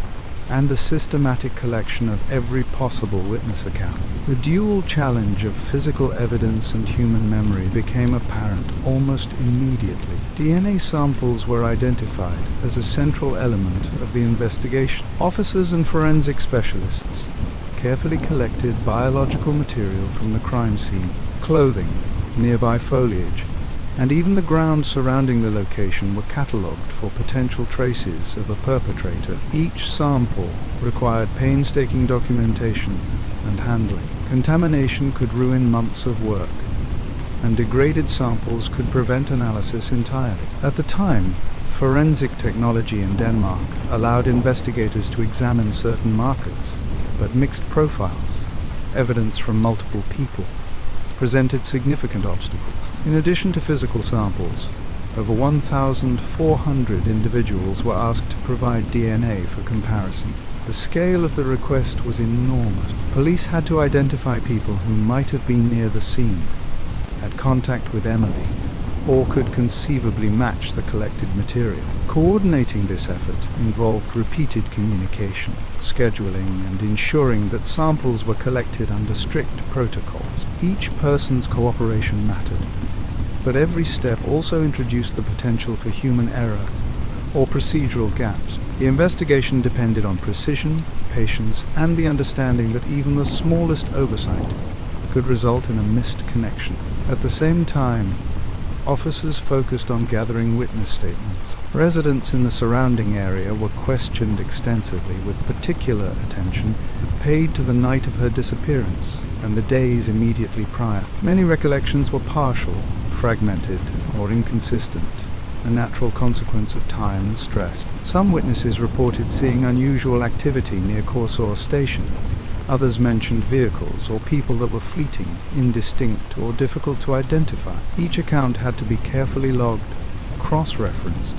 Speaker 1: and the systematic collection of every possible witness account. The dual challenge of physical evidence and human memory became apparent almost immediately. DNA samples were identified as a central element of the investigation. Officers and forensic specialists carefully collected biological material from the crime scene, clothing, nearby foliage, and even the ground surrounding the location were catalogued for potential traces of a perpetrator. Each sample required painstaking documentation and handling. Contamination could ruin months of work, and degraded samples could prevent analysis entirely. At the time, forensic technology in Denmark allowed investigators to examine certain markers, but mixed profiles, evidence from multiple people, presented significant obstacles. In addition to physical samples, over 1,400 individuals were asked to provide DNA for comparison. The scale of the request was enormous. Police had to identify people who might have been near the scene, had contact with Emilie, or could conceivably match the collected material. Coordinating this effort involved repeated communication, scheduling, and ensuring that samples were collected under strict protocols. Each person's cooperation mattered, but every step also introduced the potential for human error or procedural gaps. The investigation depended on precision, patience, and the understanding that even the smallest oversight could result in a missed connection. At the same time, officers focused on gathering witness statements. Residents in the surrounding area were questioned extensively, with particular attention paid to the night of her disappearance and the days immediately prior. Many recollections were partial, fragmented, or inconsistent, a natural consequence of time and stress. Some witnesses reported seeing unusual activity near Korsør station. Others mentioned vehicles or people that were fleeting, indistinct, or difficult to identify. Each account had to be carefully logged, cross-referenced,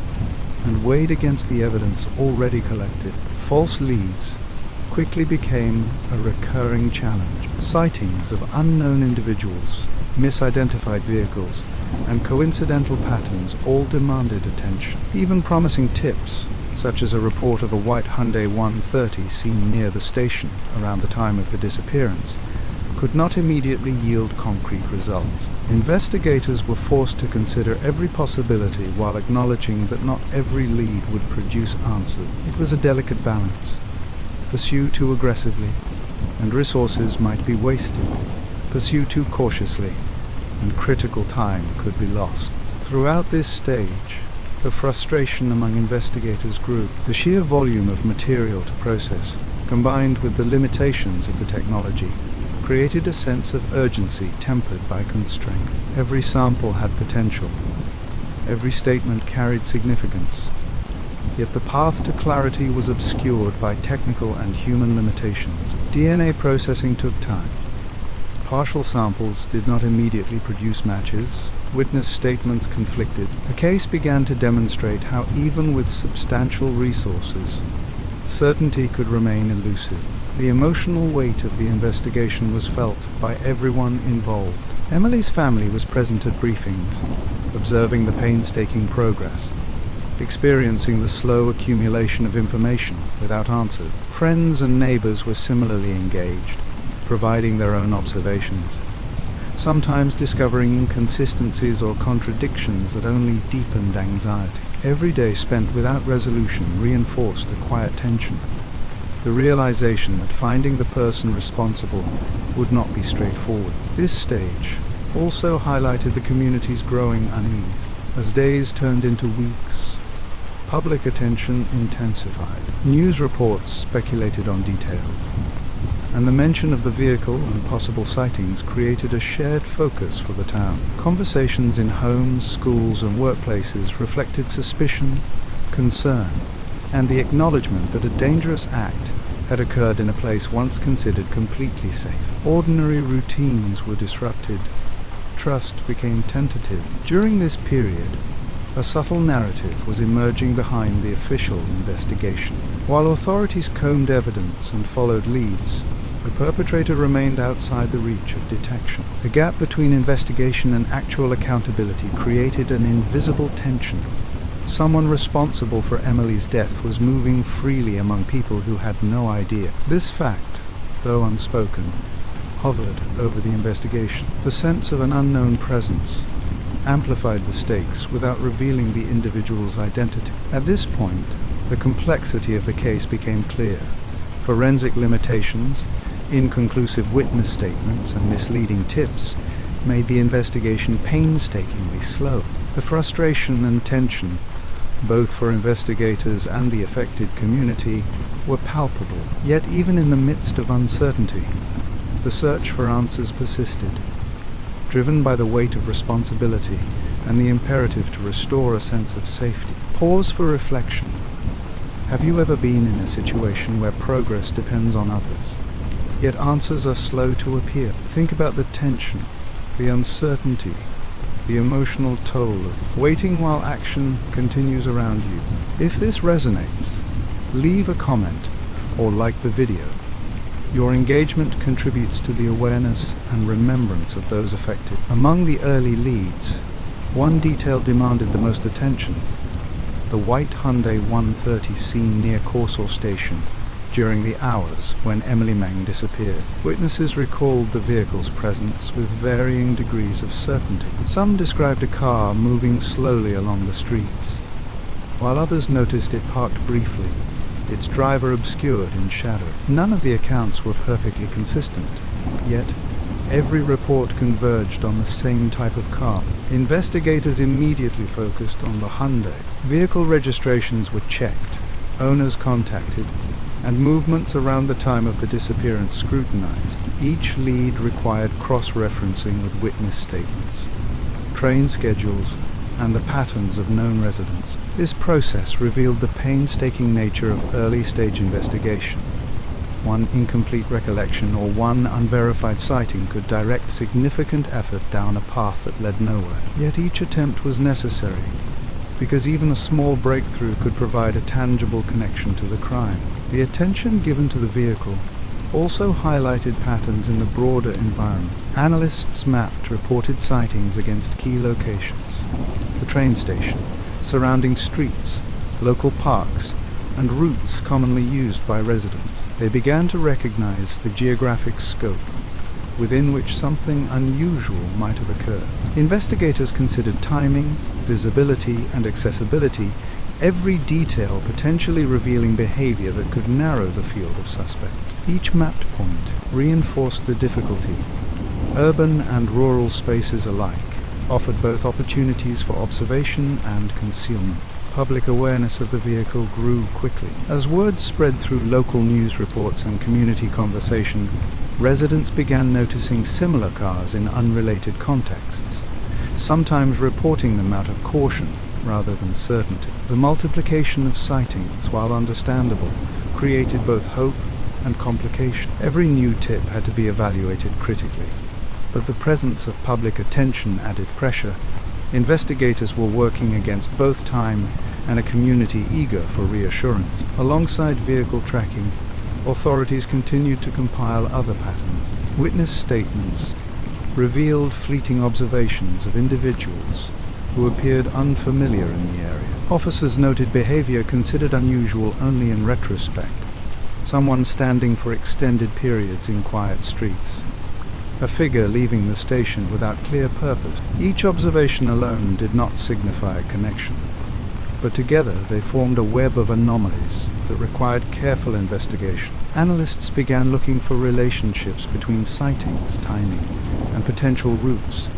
Speaker 1: and weighed against the evidence already collected. False leads quickly became a recurring challenge. Sightings of unknown individuals, misidentified vehicles, and coincidental patterns all demanded attention. Even promising tips, such as a report of a white Hyundai 130 seen near the station around the time of the disappearance, could not immediately yield concrete results. Investigators were forced to consider every possibility while acknowledging that not every lead would produce answers. It was a delicate balance. Pursue too aggressively, and resources might be wasted. Pursue too cautiously, and critical time could be lost. Throughout this stage, the frustration among investigators grew. The sheer volume of material to process, combined with the limitations of the technology, created a sense of urgency tempered by constraint. Every sample had potential. Every statement carried significance. Yet the path to clarity was obscured by technical and human limitations. DNA processing took time. Partial samples did not immediately produce matches. Witness statements conflicted. The case began to demonstrate how even with substantial resources, certainty could remain elusive. The emotional weight of the investigation was felt by everyone involved. Emilie's family was present at briefings, observing the painstaking progress, experiencing the slow accumulation of information without answers. Friends and neighbors were similarly engaged, providing their own observations, sometimes discovering inconsistencies or contradictions that only deepened anxiety. Every day spent without resolution reinforced a quiet tension, the realization that finding the person responsible would not be straightforward. This stage also highlighted the community's growing unease. As days turned into weeks, public attention intensified. News reports speculated on details, and the mention of the vehicle and possible sightings created a shared focus for the town. Conversations in homes, schools, and workplaces reflected suspicion, concern, and the acknowledgement that a dangerous act had occurred in a place once considered completely safe. Ordinary routines were disrupted. Trust became tentative. During this period, a subtle narrative was emerging behind the official investigation. While authorities combed evidence and followed leads, the perpetrator remained outside the reach of detection. The gap between investigation and actual accountability created an invisible tension. Someone responsible for Emilie's death was moving freely among people who had no idea. This fact, though unspoken, hovered over the investigation. The sense of an unknown presence amplified the stakes without revealing the individual's identity. At this point, the complexity of the case became clear. Forensic limitations, inconclusive witness statements, and misleading tips made the investigation painstakingly slow. The frustration and tension, both for investigators and the affected community, were palpable. Yet even in the midst of uncertainty, the search for answers persisted, driven by the weight of responsibility and the imperative to restore a sense of safety. Pause for reflection. Have you ever been in a situation where progress depends on others, yet answers are slow to appear? Think about the tension, the uncertainty, the emotional toll of waiting while action continues around you. If this resonates, leave a comment or like the video. Your engagement contributes to the awareness and remembrance of those affected. Among the early leads, one detail demanded the most attention: the white Hyundai 130 seen near Corsor Station during the hours when Emilie Meng disappeared. Witnesses recalled the vehicle's presence with varying degrees of certainty. Some described a car moving slowly along the streets, while others noticed it parked briefly, its driver obscured in shadow. None of the accounts were perfectly consistent, yet every report converged on the same type of car. Investigators immediately focused on the Hyundai. Vehicle registrations were checked, owners contacted, and movements around the time of the disappearance scrutinized. Each lead required cross-referencing with witness statements, train schedules, and the patterns of known residents. This process revealed the painstaking nature of early-stage investigation. One incomplete recollection or one unverified sighting could direct significant effort down a path that led nowhere. Yet each attempt was necessary, because even a small breakthrough could provide a tangible connection to the crime. The attention given to the vehicle also highlighted patterns in the broader environment. Analysts mapped reported sightings against key locations: the train station, surrounding streets, local parks, and routes commonly used by residents. They began to recognize the geographic scope within which something unusual might have occurred. Investigators considered timing, visibility, and accessibility, every detail potentially revealing behavior that could narrow the field of suspects. Each mapped point reinforced the difficulty. Urban and rural spaces alike offered both opportunities for observation and concealment. Public awareness of the vehicle grew quickly. As word spread through local news reports and community conversation, residents began noticing similar cars in unrelated contexts, sometimes reporting them out of caution rather than certainty. The multiplication of sightings, while understandable, created both hope and complication. Every new tip had to be evaluated critically, but the presence of public attention added pressure, Investigators were working against both time and a community eager for reassurance. Alongside vehicle tracking, authorities continued to compile other patterns. Witness statements revealed fleeting observations of individuals who appeared unfamiliar in the area. Officers noted behavior considered unusual only in retrospect. Someone standing for extended periods in quiet streets. A figure leaving the station without clear purpose. Each observation alone did not signify a connection, but together they formed a web of anomalies that required careful investigation. Analysts began looking for relationships between sightings, timing, and potential routes,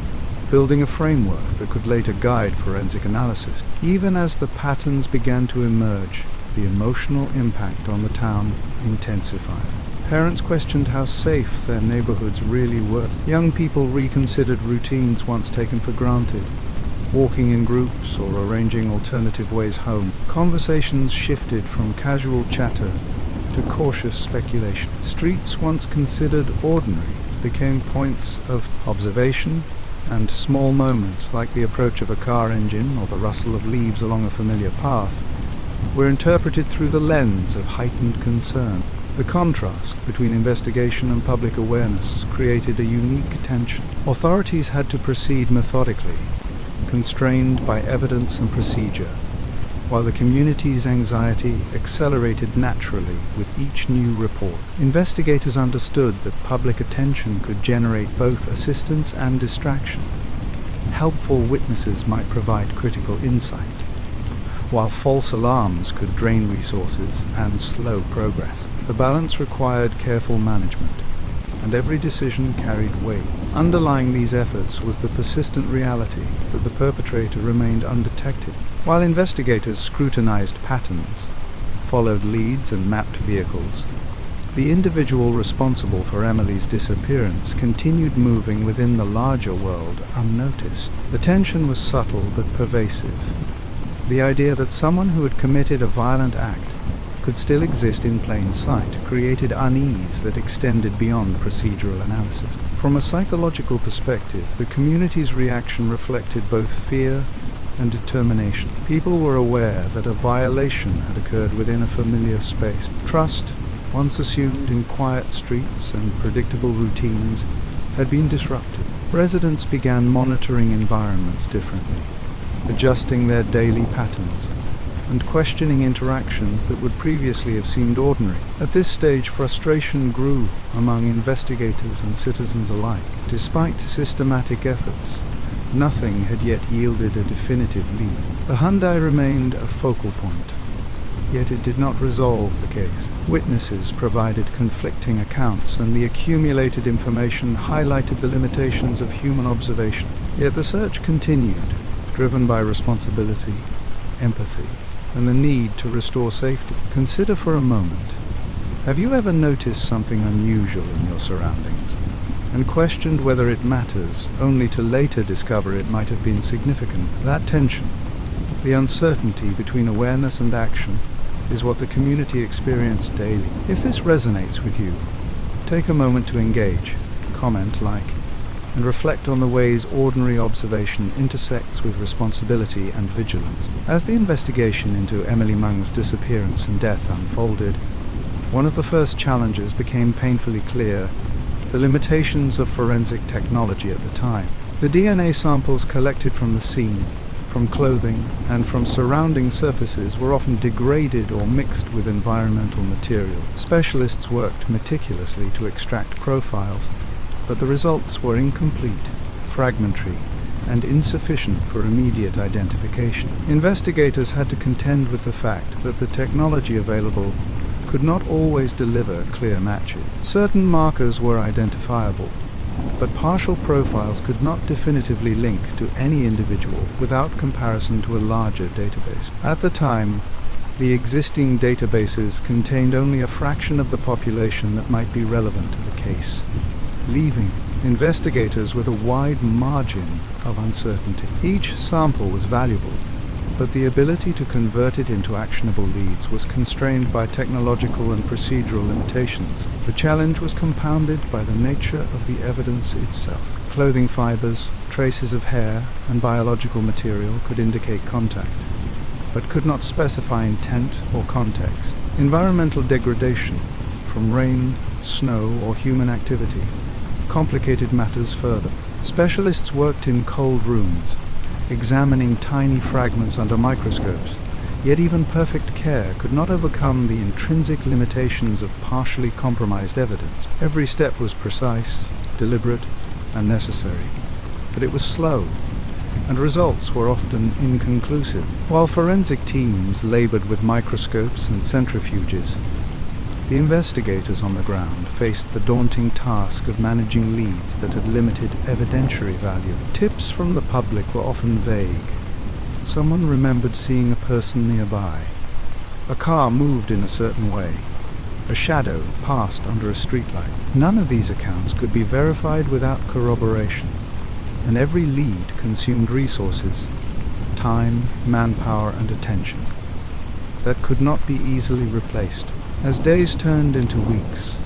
Speaker 1: building a framework that could later guide forensic analysis. Even as the patterns began to emerge, the emotional impact on the town intensified. Parents questioned how safe their neighborhoods really were. Young people reconsidered routines once taken for granted, walking in groups or arranging alternative ways home. Conversations shifted from casual chatter to cautious speculation. Streets once considered ordinary became points of observation, and small moments like the approach of a car engine or the rustle of leaves along a familiar path were interpreted through the lens of heightened concern. The contrast between investigation and public awareness created a unique tension. Authorities had to proceed methodically, constrained by evidence and procedure, while the community's anxiety accelerated naturally with each new report. Investigators understood that public attention could generate both assistance and distraction. Helpful witnesses might provide critical insight, while false alarms could drain resources and slow progress. The balance required careful management, and every decision carried weight. Underlying these efforts was the persistent reality that the perpetrator remained undetected. While investigators scrutinized patterns, followed leads, and mapped vehicles, the individual responsible for Emilie's disappearance continued moving within the larger world unnoticed. The tension was subtle but pervasive. The idea that someone who had committed a violent act could still exist in plain sight created unease that extended beyond procedural analysis. From a psychological perspective, the community's reaction reflected both fear and determination. People were aware that a violation had occurred within a familiar space. Trust, once assumed in quiet streets and predictable routines, had been disrupted. Residents began monitoring environments differently, adjusting their daily patterns, and questioning interactions that would previously have seemed ordinary. At this stage, frustration grew among investigators and citizens alike. Despite systematic efforts, nothing had yet yielded a definitive lead. The Hyundai remained a focal point, yet it did not resolve the case. Witnesses provided conflicting accounts, and the accumulated information highlighted the limitations of human observation. Yet the search continued, driven by responsibility, empathy, and the need to restore safety. Consider for a moment, have you ever noticed something unusual in your surroundings and questioned whether it matters, only to later discover it might have been significant? That tension, the uncertainty between awareness and action, is what the community experienced daily. If this resonates with you, take a moment to engage, comment, like, and reflect on the ways ordinary observation intersects with responsibility and vigilance. As the investigation into Emilie Meng's disappearance and death unfolded, one of the first challenges became painfully clear: the limitations of forensic technology at the time. The DNA samples collected from the scene, from clothing, and from surrounding surfaces were often degraded or mixed with environmental material. Specialists worked meticulously to extract profiles, but the results were incomplete, fragmentary, and insufficient for immediate identification. Investigators had to contend with the fact that the technology available could not always deliver clear matches. Certain markers were identifiable, but partial profiles could not definitively link to any individual without comparison to a larger database. At the time, the existing databases contained only a fraction of the population that might be relevant to the case, leaving investigators with a wide margin of uncertainty. Each sample was valuable, but the ability to convert it into actionable leads was constrained by technological and procedural limitations. The challenge was compounded by the nature of the evidence itself. Clothing fibers, traces of hair, and biological material could indicate contact, but could not specify intent or context. Environmental degradation, from rain, snow, or human activity, complicated matters further. Specialists worked in cold rooms, examining tiny fragments under microscopes, yet even perfect care could not overcome the intrinsic limitations of partially compromised evidence. Every step was precise, deliberate, and necessary, but it was slow, and results were often inconclusive. While forensic teams labored with microscopes and centrifuges, the investigators on the ground faced the daunting task of managing leads that had limited evidentiary value. Tips from the public were often vague. Someone remembered seeing a person nearby. A car moved in a certain way. A shadow passed under a streetlight. None of these accounts could be verified without corroboration, and every lead consumed resources, time, manpower, and attention that could not be easily replaced. As days turned into weeks,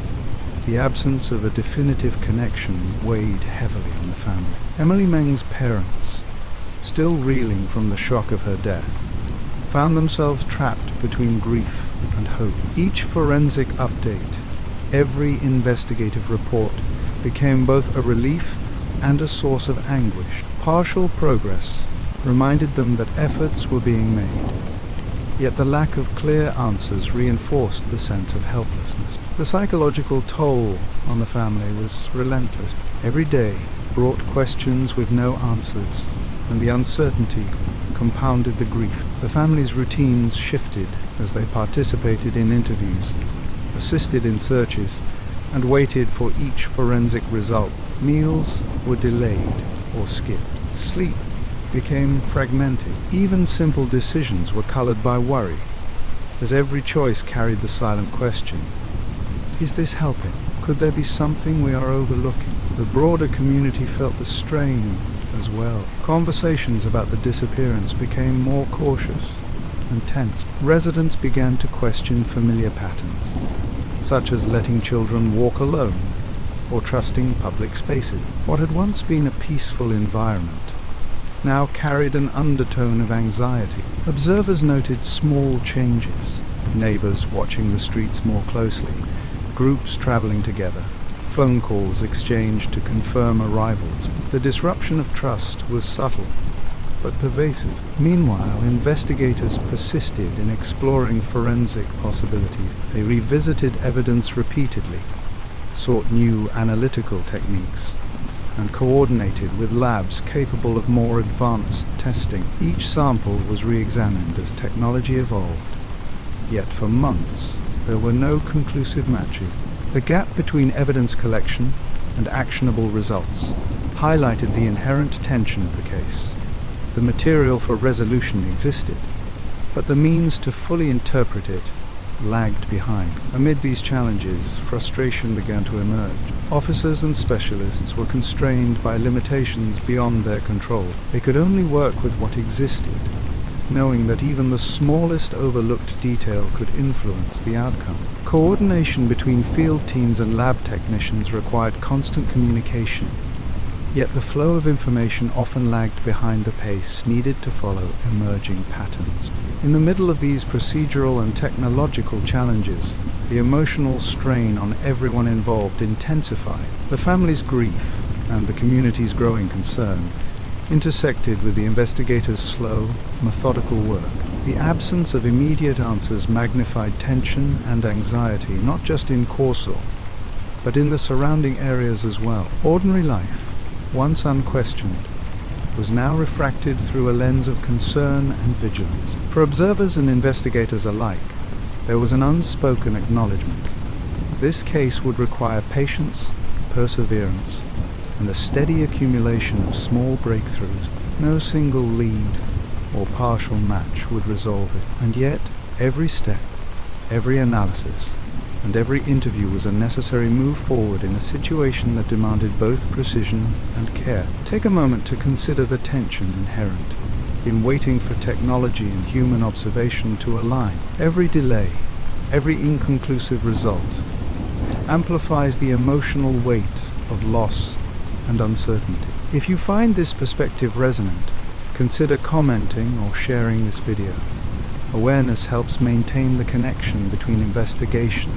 Speaker 1: the absence of a definitive connection weighed heavily on the family. Emilie Meng's parents, still reeling from the shock of her death, found themselves trapped between grief and hope. Each forensic update, every investigative report, became both a relief and a source of anguish. Partial progress reminded them that efforts were being made, yet the lack of clear answers reinforced the sense of helplessness. The psychological toll on the family was relentless. Every day brought questions with no answers, and the uncertainty compounded the grief. The family's routines shifted as they participated in interviews, assisted in searches, and waited for each forensic result. Meals were delayed or skipped. Sleep became fragmented. Even simple decisions were colored by worry, as every choice carried the silent question: is this helping? Could there be something we are overlooking? The broader community felt the strain as well. Conversations about the disappearance became more cautious and tense. Residents began to question familiar patterns, such as letting children walk alone or trusting public spaces. What had once been a peaceful environment now carried an undertone of anxiety. Observers noted small changes: neighbors watching the streets more closely, groups traveling together, phone calls exchanged to confirm arrivals. The disruption of trust was subtle but pervasive. Meanwhile, investigators persisted in exploring forensic possibilities. They revisited evidence repeatedly, sought new analytical techniques, and coordinated with labs capable of more advanced testing. Each sample was re-examined as technology evolved, yet for months there were no conclusive matches. The gap between evidence collection and actionable results highlighted the inherent tension of the case. The material for resolution existed, but the means to fully interpret it lagged behind. Amid these challenges, frustration began to emerge. Officers and specialists were constrained by limitations beyond their control. They could only work with what existed, knowing that even the smallest overlooked detail could influence the outcome. Coordination between field teams and lab technicians required constant communication, yet the flow of information often lagged behind the pace needed to follow emerging patterns. In the middle of these procedural and technological challenges, the emotional strain on everyone involved intensified. The family's grief and the community's growing concern intersected with the investigators' slow, methodical work. The absence of immediate answers magnified tension and anxiety, not just in Corso, but in the surrounding areas as well. Ordinary life, once unquestioned, was now refracted through a lens of concern and vigilance. For observers and investigators alike, there was an unspoken acknowledgement. This case would require patience, perseverance, and the steady accumulation of small breakthroughs. No single lead or partial match would resolve it. And yet, every step, every analysis, and every interview was a necessary move forward in a situation that demanded both precision and care. Take a moment to consider the tension inherent been waiting for technology and human observation to align. Every delay, every inconclusive result, amplifies the emotional weight of loss and uncertainty. If you find this perspective resonant, consider commenting or sharing this video. Awareness helps maintain the connection between investigation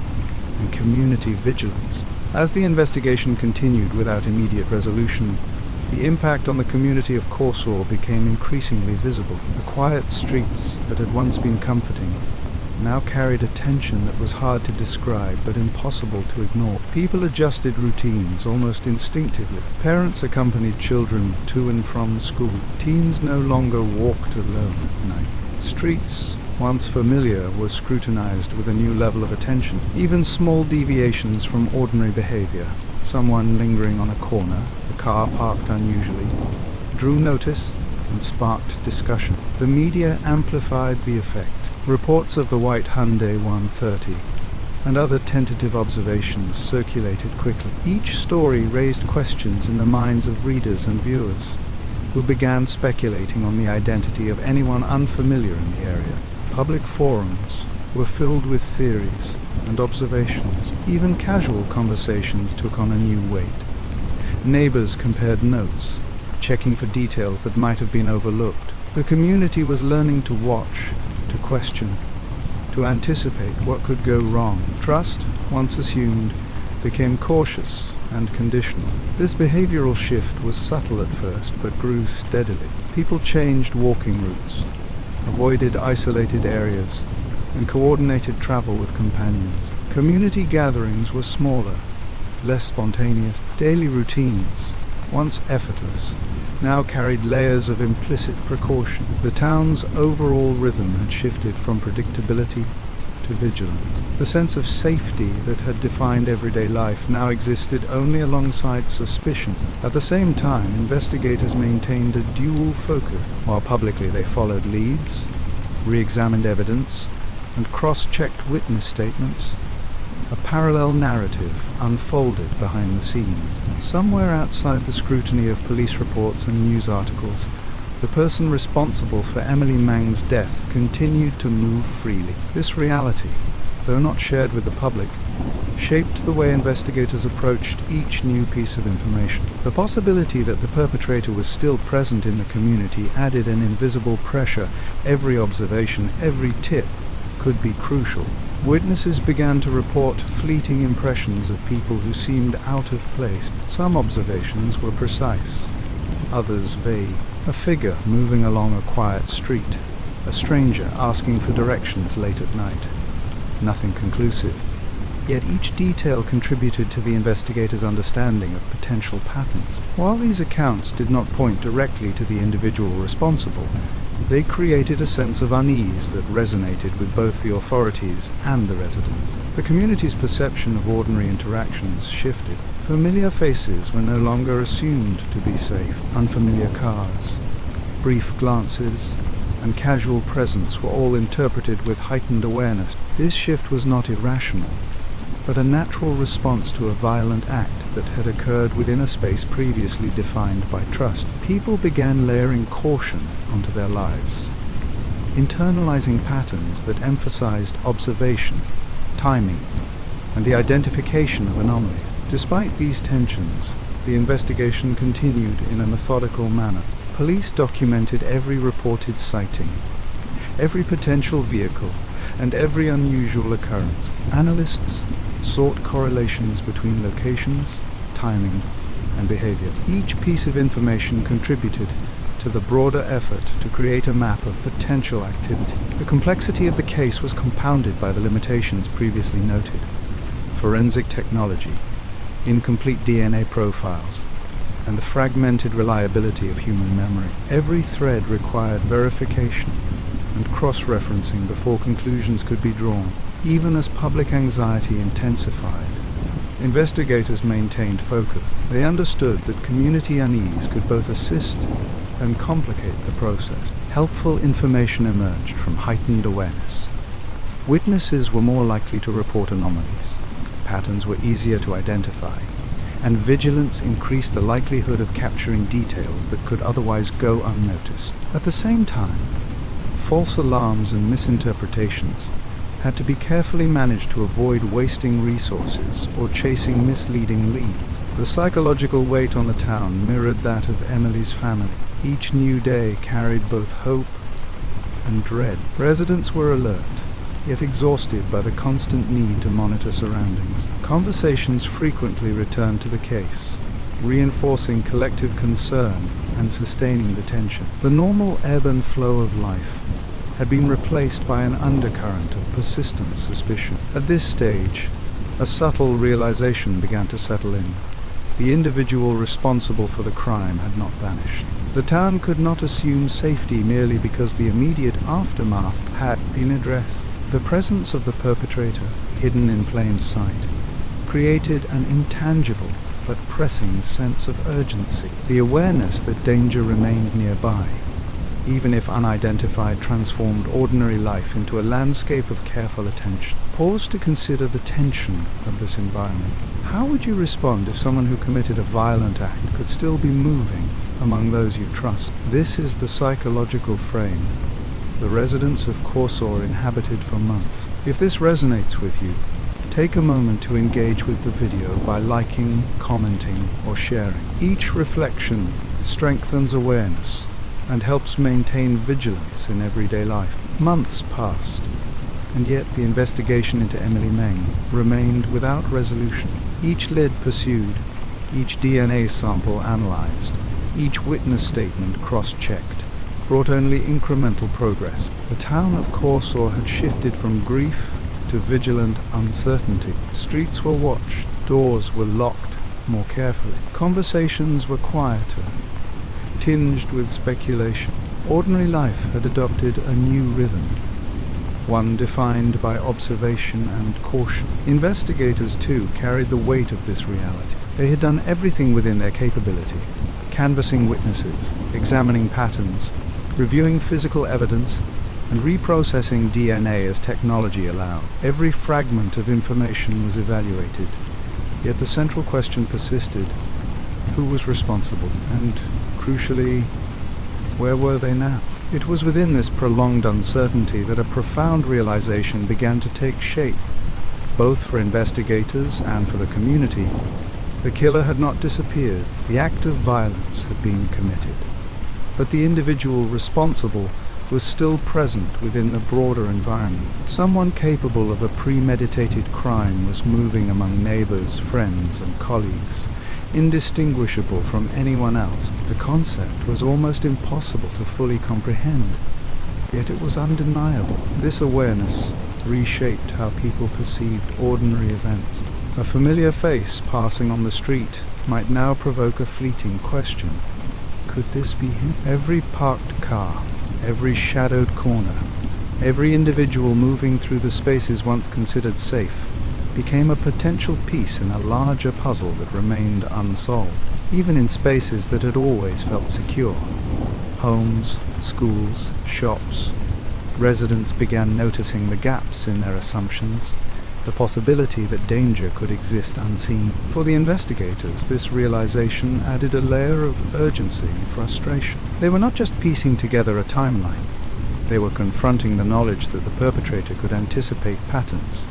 Speaker 1: and community vigilance. As the investigation continued without immediate resolution, the impact on the community of Korsor became increasingly visible. The quiet streets that had once been comforting now carried a tension that was hard to describe but impossible to ignore. People adjusted routines almost instinctively. Parents accompanied children to and from school. Teens no longer walked alone at night. Streets, once familiar, were scrutinized with a new level of attention. Even small deviations from ordinary behavior, someone lingering on a corner, a car parked unusually, drew notice and sparked discussion. The media amplified the effect. Reports of the white Hyundai 130 and other tentative observations circulated quickly. Each story raised questions in the minds of readers and viewers, who began speculating on the identity of anyone unfamiliar in the area. Public forums were filled with theories and observations. Even casual conversations took on a new weight. Neighbors compared notes, checking for details that might have been overlooked. The community was learning to watch, to question, to anticipate what could go wrong. Trust, once assumed, became cautious and conditional. This behavioral shift was subtle at first, but grew steadily. People changed walking routes, avoided isolated areas, and coordinated travel with companions. Community gatherings were smaller, less spontaneous. Daily routines, once effortless, now carried layers of implicit precaution. The town's overall rhythm had shifted from predictability to vigilance. The sense of safety that had defined everyday life now existed only alongside suspicion. At the same time, investigators maintained a dual focus. While publicly they followed leads, re-examined evidence, and cross-checked witness statements, a parallel narrative unfolded behind the scenes. Somewhere outside the scrutiny of police reports and news articles, the person responsible for Emilie Meng's death continued to move freely. This reality, though not shared with the public, shaped the way investigators approached each new piece of information. The possibility that the perpetrator was still present in the community added an invisible pressure. Every observation, every tip, could be crucial. Witnesses began to report fleeting impressions of people who seemed out of place. Some observations were precise, others vague. A figure moving along a quiet street, a stranger asking for directions late at night. Nothing conclusive. Yet each detail contributed to the investigators' understanding of potential patterns. While these accounts did not point directly to the individual responsible, they created a sense of unease that resonated with both the authorities and the residents. The community's perception of ordinary interactions shifted. Familiar faces were no longer assumed to be safe. Unfamiliar cars, brief glances, and casual presence were all interpreted with heightened awareness. This shift was not irrational, but a natural response to a violent act that had occurred within a space previously defined by trust. People began layering caution onto their lives, internalizing patterns that emphasized observation, timing, and the identification of anomalies. Despite these tensions, the investigation continued in a methodical manner. Police documented every reported sighting, every potential vehicle, and every unusual occurrence. Analysts sought correlations between locations, timing, and behavior. Each piece of information contributed to the broader effort to create a map of potential activity. The complexity of the case was compounded by the limitations previously noted. Forensic technology, incomplete DNA profiles, and the fragmented reliability of human memory. Every thread required verification and cross-referencing before conclusions could be drawn. Even as public anxiety intensified, investigators maintained focus. They understood that community unease could both assist and complicate the process. Helpful information emerged from heightened awareness. Witnesses were more likely to report anomalies. Patterns were easier to identify, and vigilance increased the likelihood of capturing details that could otherwise go unnoticed. At the same time, false alarms and misinterpretations had to be carefully managed to avoid wasting resources or chasing misleading leads. The psychological weight on the town mirrored that of Emilie's family. Each new day carried both hope and dread. Residents were alert, yet exhausted by the constant need to monitor surroundings. Conversations frequently returned to the case, reinforcing collective concern and sustaining the tension. The normal ebb and flow of life had been replaced by an undercurrent of persistent suspicion. At this stage, a subtle realization began to settle in. The individual responsible for the crime had not vanished. The town could not assume safety merely because the immediate aftermath had been addressed. The presence of the perpetrator, hidden in plain sight, created an intangible but pressing sense of urgency. The awareness that danger remained nearby, even if unidentified, transformed ordinary life into a landscape of careful attention. Pause to consider the tension of this environment. How would you respond if someone who committed a violent act could still be moving among those you trust? This is the psychological frame the residents of Korsor inhabited for months. If this resonates with you, take a moment to engage with the video by liking, commenting, or sharing. Each reflection strengthens awareness and helps maintain vigilance in everyday life. Months passed, and yet the investigation into Emilie Meng remained without resolution. Each lead pursued, each DNA sample analyzed, each witness statement cross-checked, brought only incremental progress. The town of Korsor had shifted from grief to vigilant uncertainty. Streets were watched, doors were locked more carefully. Conversations were quieter, tinged with speculation. Ordinary life had adopted a new rhythm, one defined by observation and caution. Investigators, too, carried the weight of this reality. They had done everything within their capability, canvassing witnesses, examining patterns, reviewing physical evidence, and reprocessing DNA as technology allowed. Every fragment of information was evaluated, yet the central question persisted: who was responsible? And, crucially, where were they now? It was within this prolonged uncertainty that a profound realization began to take shape, both for investigators and for the community. The killer had not disappeared. The act of violence had been committed, but the individual responsible was still present within the broader environment. Someone capable of a premeditated crime was moving among neighbors, friends, and colleagues, indistinguishable from anyone else. The concept was almost impossible to fully comprehend, yet it was undeniable. This awareness reshaped how people perceived ordinary events. A familiar face passing on the street might now provoke a fleeting question: could this be him? Every parked car, every shadowed corner, every individual moving through the spaces once considered safe became a potential piece in a larger puzzle that remained unsolved. Even in spaces that had always felt secure, homes, schools, shops, residents began noticing the gaps in their assumptions, the possibility that danger could exist unseen. For the investigators, this realization added a layer of urgency and frustration. They were not just piecing together a timeline, they were confronting the knowledge that the perpetrator could anticipate patterns,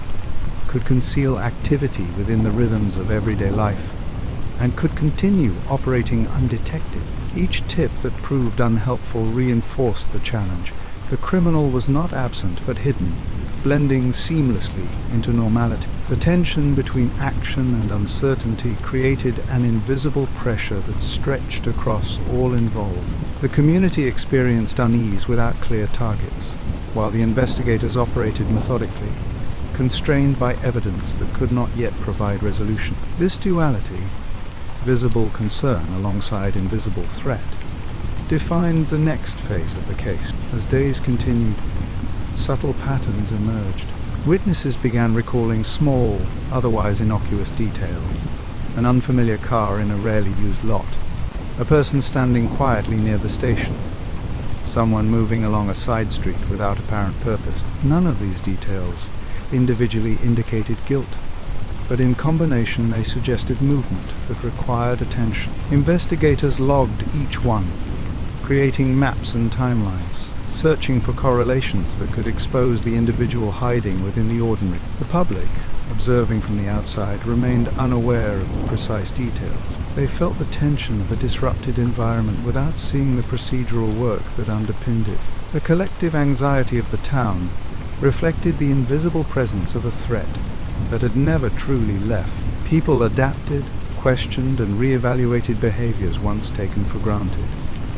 Speaker 1: could conceal activity within the rhythms of everyday life, and could continue operating undetected. Each tip that proved unhelpful reinforced the challenge. The criminal was not absent but hidden, blending seamlessly into normality. The tension between action and uncertainty created an invisible pressure that stretched across all involved. The community experienced unease without clear targets, while the investigators operated methodically, constrained by evidence that could not yet provide resolution. This duality, visible concern alongside invisible threat, defined the next phase of the case. As days continued, subtle patterns emerged. Witnesses began recalling small, otherwise innocuous details: an unfamiliar car in a rarely used lot, a person standing quietly near the station, someone moving along a side street without apparent purpose. None of these details individually indicated guilt, but in combination they suggested movement that required attention. Investigators logged each one, creating maps and timelines, searching for correlations that could expose the individual hiding within the ordinary. The public, observing from the outside, remained unaware of the precise details. They felt the tension of a disrupted environment without seeing the procedural work that underpinned it. The collective anxiety of the town reflected the invisible presence of a threat that had never truly left. People adapted, questioned, and re-evaluated behaviors once taken for granted.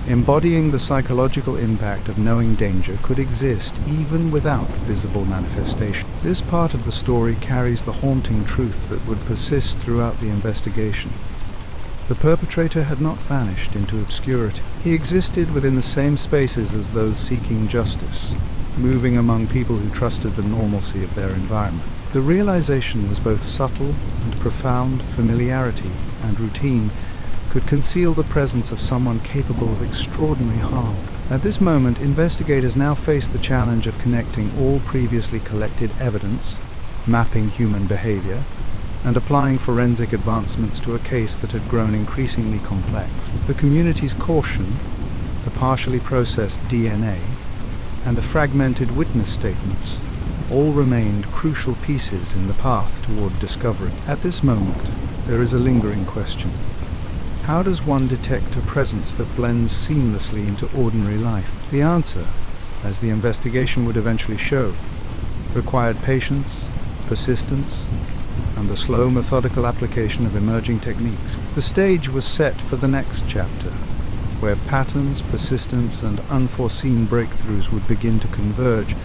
Speaker 1: Embodying the psychological impact of knowing danger could exist even without visible manifestation. This part of the story carries the haunting truth that would persist throughout the investigation. The perpetrator had not vanished into obscurity. He existed within the same spaces as those seeking justice, moving among people who trusted the normalcy of their environment. The realization was both subtle and profound. Familiarity and routine could conceal the presence of someone capable of extraordinary harm. At this moment, investigators now faced the challenge of connecting all previously collected evidence, mapping human behavior, and applying forensic advancements to a case that had grown increasingly complex. The community's caution, the partially processed DNA, and the fragmented witness statements all remained crucial pieces in the path toward discovery. At this moment, there is a lingering question. How does one detect a presence that blends seamlessly into ordinary life? The answer, as the investigation would eventually show, required patience, persistence, and the slow, methodical application of emerging techniques. The stage was set for the next chapter, where patterns, persistence, and unforeseen breakthroughs would begin to converge,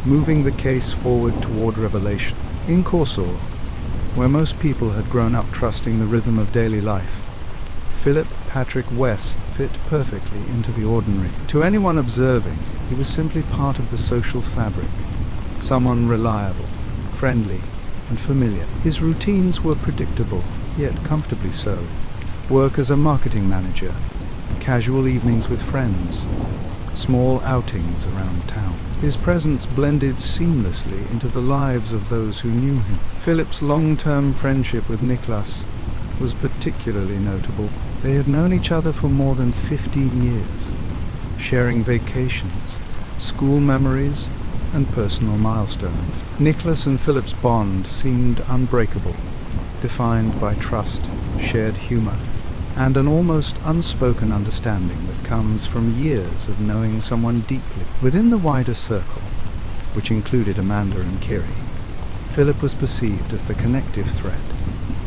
Speaker 1: moving the case forward toward revelation. In Korsor, where most people had grown up trusting the rhythm of daily life, Philip Patrick Westh fit perfectly into the ordinary. To anyone observing, he was simply part of the social fabric, someone reliable, friendly, and familiar. His routines were predictable, yet comfortably so. Work as a marketing manager, casual evenings with friends, small outings around town. His presence blended seamlessly into the lives of those who knew him. Philip's long-term friendship with Niklas was particularly notable. They had known each other for more than 15 years, sharing vacations, school memories, and personal milestones. Niklas and Philip's bond seemed unbreakable, defined by trust, shared humor, and an almost unspoken understanding that comes from years of knowing someone deeply. Within the wider circle, which included Amanda and Kiri, Philip was perceived as the connective thread,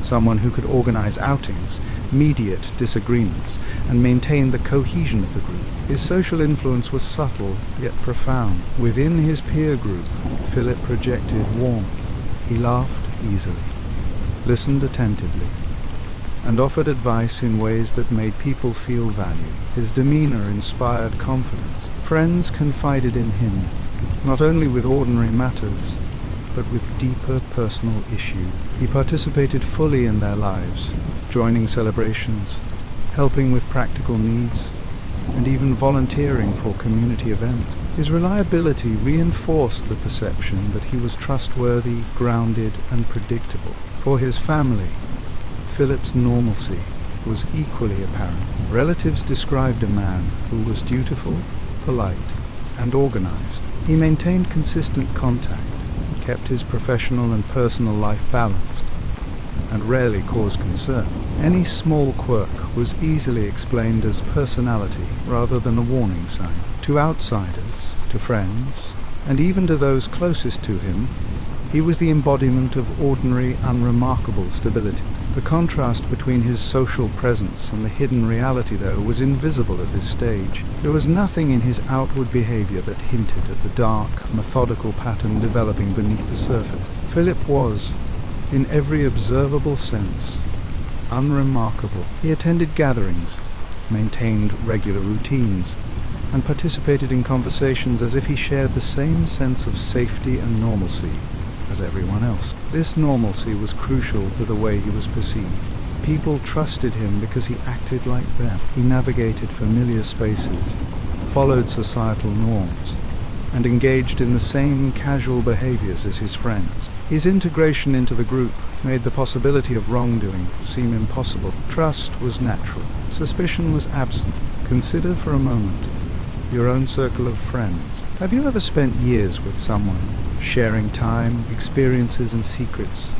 Speaker 1: someone who could organize outings, mediate disagreements, and maintain the cohesion of the group. His social influence was subtle, yet profound. Within his peer group, Philip projected warmth. He laughed easily, listened attentively, and offered advice in ways that made people feel valued. His demeanor inspired confidence. Friends confided in him, not only with ordinary matters, but with deeper personal issues. He participated fully in their lives, joining celebrations, helping with practical needs, and even volunteering for community events. His reliability reinforced the perception that he was trustworthy, grounded, and predictable. For his family, Philip's normalcy was equally apparent. Relatives described a man who was dutiful, polite, and organized. He maintained consistent contact, kept his professional and personal life balanced, and rarely caused concern. Any small quirk was easily explained as personality rather than a warning sign. To outsiders, to friends, and even to those closest to him, he was the embodiment of ordinary, unremarkable stability. The contrast between his social presence and the hidden reality, though, was invisible at this stage. There was nothing in his outward behavior that hinted at the dark, methodical pattern developing beneath the surface. Philip was, in every observable sense, unremarkable. He attended gatherings, maintained regular routines, and participated in conversations as if he shared the same sense of safety and normalcy as everyone else. This normalcy was crucial to the way he was perceived. People trusted him because he acted like them. He navigated familiar spaces, followed societal norms, and engaged in the same casual behaviors as his friends. His integration into the group made the possibility of wrongdoing seem impossible. Trust was natural. Suspicion was absent. Consider for a moment your own circle of friends. Have you ever spent years with someone, sharing time, experiences, and secrets,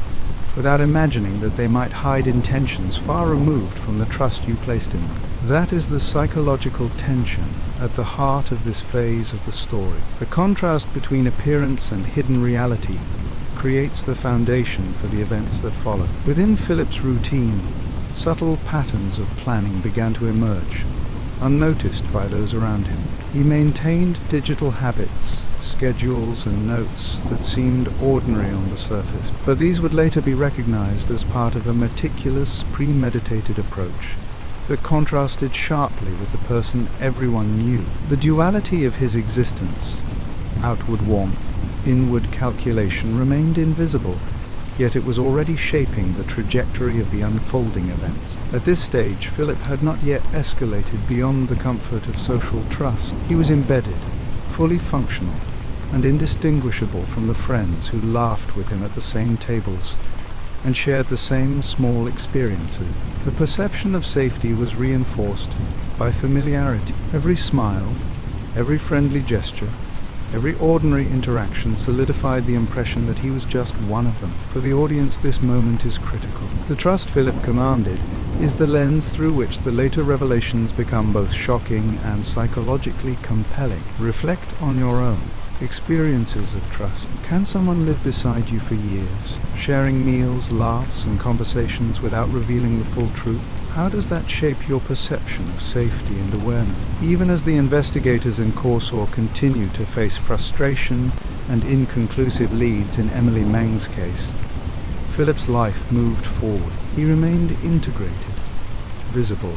Speaker 1: without imagining that they might hide intentions far removed from the trust you placed in them? That is the psychological tension at the heart of this phase of the story. The contrast between appearance and hidden reality creates the foundation for the events that follow. Within Philip's routine, subtle patterns of planning began to emerge, unnoticed by those around him. He maintained digital habits, schedules, and notes that seemed ordinary on the surface, but these would later be recognized as part of a meticulous, premeditated approach that contrasted sharply with the person everyone knew. The duality of his existence, outward warmth, inward calculation, remained invisible, yet it was already shaping the trajectory of the unfolding events. At this stage, Philip had not yet escalated beyond the comfort of social trust. He was embedded, fully functional, and indistinguishable from the friends who laughed with him at the same tables and shared the same small experiences. The perception of safety was reinforced by familiarity. Every smile, every friendly gesture, every ordinary interaction solidified the impression that he was just one of them. For the audience, this moment is critical. The trust Philip commanded is the lens through which the later revelations become both shocking and psychologically compelling. Reflect on your own experiences of trust. Can someone live beside you for years, sharing meals, laughs, and conversations without revealing the full truth? How does that shape your perception of safety and awareness? Even as the investigators in Corsair continued to face frustration and inconclusive leads in Emilie Meng's case, Philip's life moved forward. He remained integrated, visible,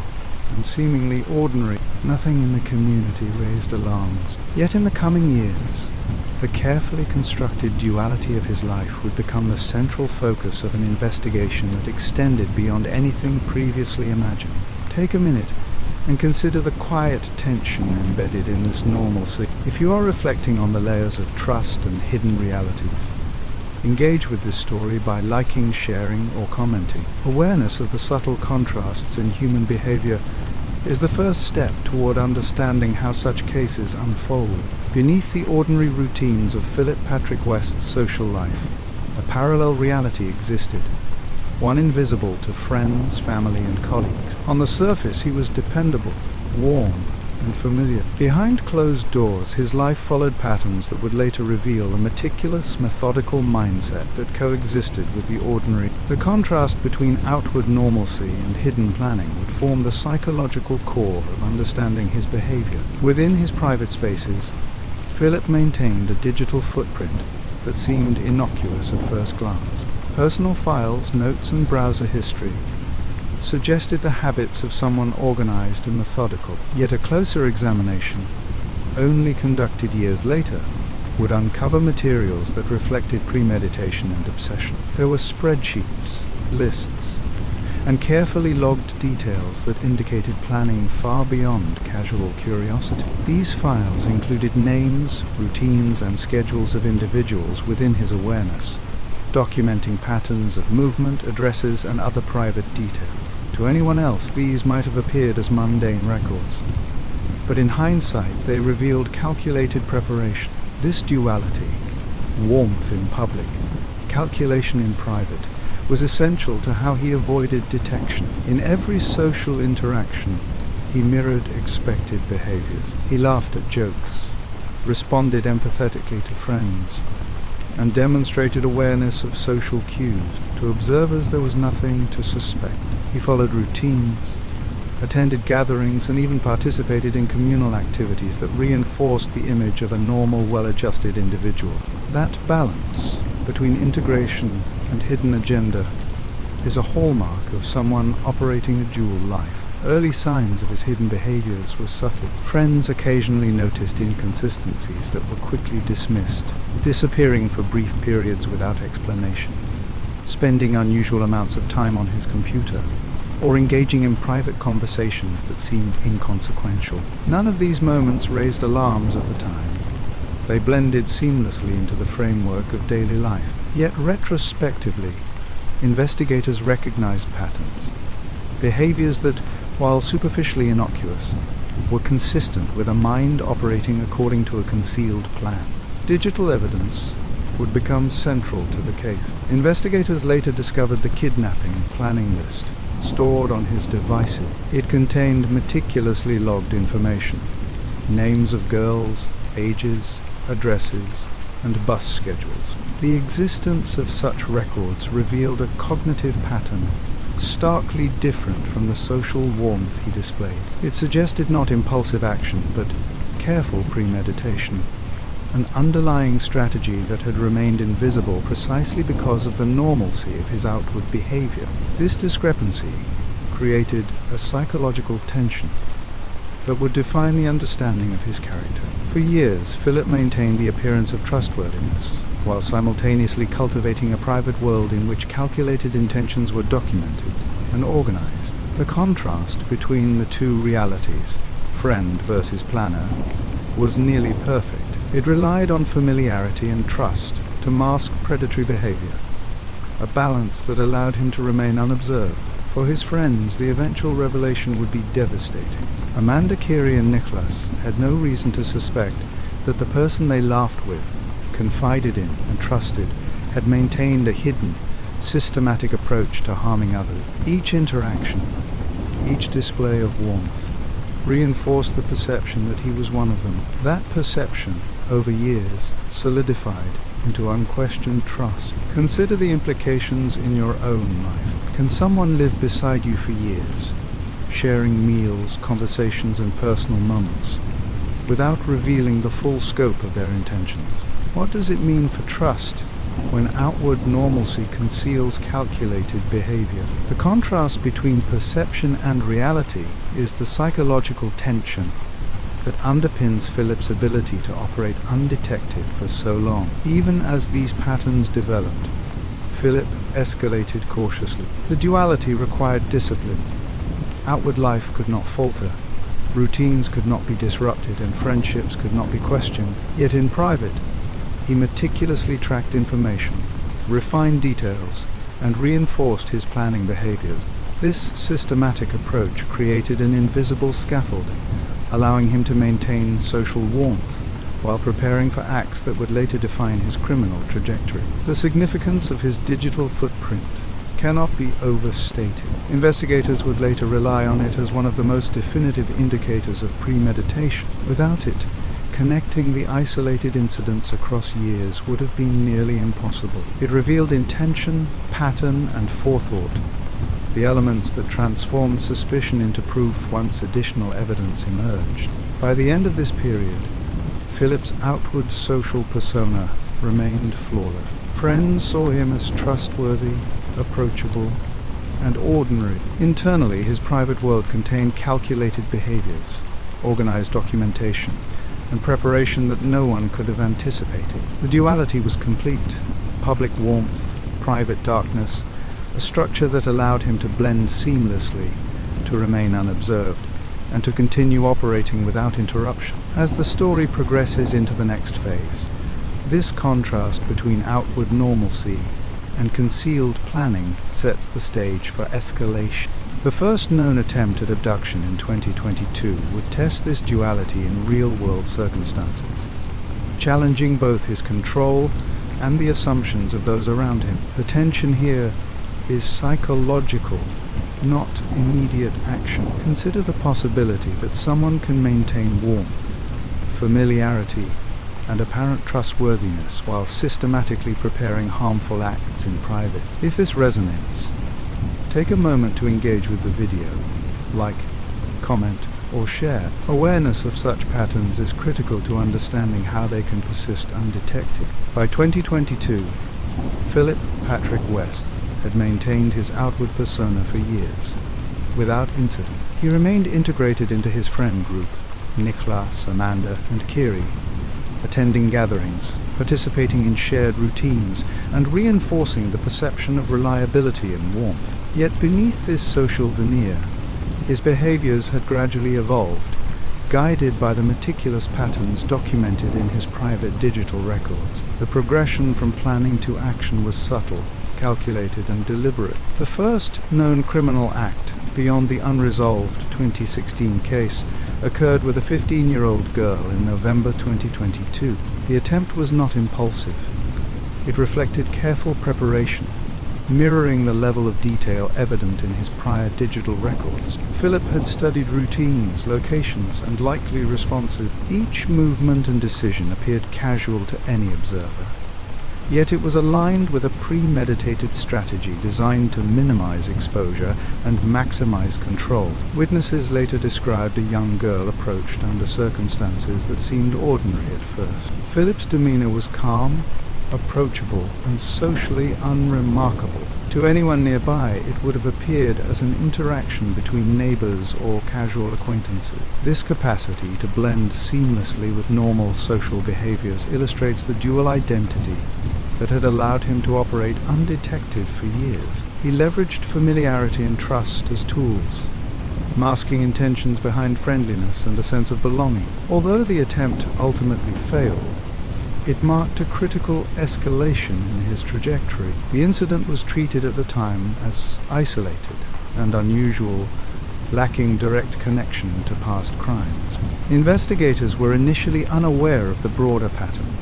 Speaker 1: and seemingly ordinary. Nothing in the community raised alarms. Yet in the coming years, the carefully constructed duality of his life would become the central focus of an investigation that extended beyond anything previously imagined. Take a minute and consider the quiet tension embedded in this normalcy. If you are reflecting on the layers of trust and hidden realities, engage with this story by liking, sharing, or commenting. Awareness of the subtle contrasts in human behavior is the first step toward understanding how such cases unfold. Beneath the ordinary routines of Philip Patrick Westh's social life, a parallel reality existed, one invisible to friends, family, and colleagues. On the surface, he was dependable, warm, and familiar. Behind closed doors, his life followed patterns that would later reveal a meticulous, methodical mindset that coexisted with the ordinary. The contrast between outward normalcy and hidden planning would form the psychological core of understanding his behavior. Within his private spaces, Philip maintained a digital footprint that seemed innocuous at first glance. Personal files, notes, and browser history suggested the habits of someone organized and methodical. Yet a closer examination, only conducted years later, would uncover materials that reflected premeditation and obsession. There were spreadsheets, lists, and carefully logged details that indicated planning far beyond casual curiosity. These files included names, routines, and schedules of individuals within his awareness, documenting patterns of movement, addresses, and other private details. To anyone else, these might have appeared as mundane records, but in hindsight they revealed calculated preparation. This duality, warmth in public, calculation in private, was essential to how he avoided detection. In every social interaction, he mirrored expected behaviors. He laughed at jokes, responded empathetically to friends, and demonstrated awareness of social cues. To observers, there was nothing to suspect. He followed routines, attended gatherings, and even participated in communal activities that reinforced the image of a normal, well-adjusted individual. That balance between integration and hidden agenda is a hallmark of someone operating a dual life. Early signs of his hidden behaviors were subtle. Friends occasionally noticed inconsistencies that were quickly dismissed, disappearing for brief periods without explanation, spending unusual amounts of time on his computer, or engaging in private conversations that seemed inconsequential. None of these moments raised alarms at the time, They blended seamlessly into the framework of daily life. Yet retrospectively, investigators recognized patterns, behaviors that, while superficially innocuous, were consistent with a mind operating according to a concealed plan. Digital evidence would become central to the case. Investigators later discovered the kidnapping planning list stored on his devices. It contained meticulously logged information, names of girls, ages, addresses, and bus schedules. The existence of such records revealed a cognitive pattern starkly different from the social warmth he displayed. It suggested not impulsive action, but careful premeditation, an underlying strategy that had remained invisible precisely because of the normalcy of his outward behavior. This discrepancy created a psychological tension that would define the understanding of his character. For years, Philip maintained the appearance of trustworthiness, while simultaneously cultivating a private world in which calculated intentions were documented and organized. The contrast between the two realities, friend versus planner, was nearly perfect. It relied on familiarity and trust to mask predatory behavior, a balance that allowed him to remain unobserved. For his friends, the eventual revelation would be devastating. Amanda, Kiri, and Nicholas had no reason to suspect that the person they laughed with, confided in, and trusted had maintained a hidden, systematic approach to harming others. Each interaction, each display of warmth, reinforced the perception that he was one of them. That perception, over years, solidified into unquestioned trust. Consider the implications in your own life. Can someone live beside you for years, sharing meals, conversations, and personal moments, without revealing the full scope of their intentions? What does it mean for trust when outward normalcy conceals calculated behavior? The contrast between perception and reality is the psychological tension that underpins Philip's ability to operate undetected for so long. Even as these patterns developed, Philip escalated cautiously. The duality required discipline. Outward life could not falter, routines could not be disrupted, and friendships could not be questioned. Yet in private, he meticulously tracked information, refined details, and reinforced his planning behaviors. This systematic approach created an invisible scaffolding, allowing him to maintain social warmth while preparing for acts that would later define his criminal trajectory. The significance of his digital footprint cannot be overstated. Investigators would later rely on it as one of the most definitive indicators of premeditation. Without it, connecting the isolated incidents across years would have been nearly impossible. It revealed intention, pattern, and forethought, the elements that transformed suspicion into proof once additional evidence emerged. By the end of this period, Philip's outward social persona remained flawless. Friends saw him as trustworthy, approachable, and ordinary. Internally, his private world contained calculated behaviors, organized documentation, and preparation that no one could have anticipated. The duality was complete: public warmth, private darkness, a structure that allowed him to blend seamlessly, to remain unobserved, and to continue operating without interruption. As the story progresses into the next phase, this contrast between outward normalcy and concealed planning sets the stage for escalation. The first known attempt at abduction in 2022 would test this duality in real-world circumstances, challenging both his control and the assumptions of those around him. The tension here is psychological, not immediate action. Consider the possibility that someone can maintain warmth, familiarity, and apparent trustworthiness while systematically preparing harmful acts in private. If this resonates, take a moment to engage with the video, like, comment, or share. Awareness of such patterns is critical to understanding how they can persist undetected. By 2022, Philip Patrick Westh had maintained his outward persona for years, without incident. He remained integrated into his friend group, Nicholas, Amanda, and Kiri, attending gatherings, participating in shared routines, and reinforcing the perception of reliability and warmth. Yet beneath this social veneer, his behaviors had gradually evolved, guided by the meticulous patterns documented in his private digital records. The progression from planning to action was subtle, calculated and deliberate. The first known criminal act, beyond the unresolved 2016 case, occurred with a 15-year-old girl in November 2022. The attempt was not impulsive. It reflected careful preparation, mirroring the level of detail evident in his prior digital records. Philip had studied routines, locations, and likely responses. Each movement and decision appeared casual to any observer. Yet it was aligned with a premeditated strategy designed to minimize exposure and maximize control. Witnesses later described a young girl approached under circumstances that seemed ordinary at first. Philip's demeanor was calm, approachable, and socially unremarkable. To anyone nearby, it would have appeared as an interaction between neighbors or casual acquaintances. This capacity to blend seamlessly with normal social behaviors illustrates the dual identity that had allowed him to operate undetected for years. He leveraged familiarity and trust as tools, masking intentions behind friendliness and a sense of belonging. Although the attempt ultimately failed, it marked a critical escalation in his trajectory. The incident was treated at the time as isolated and unusual, lacking direct connection to past crimes. Investigators were initially unaware of the broader pattern.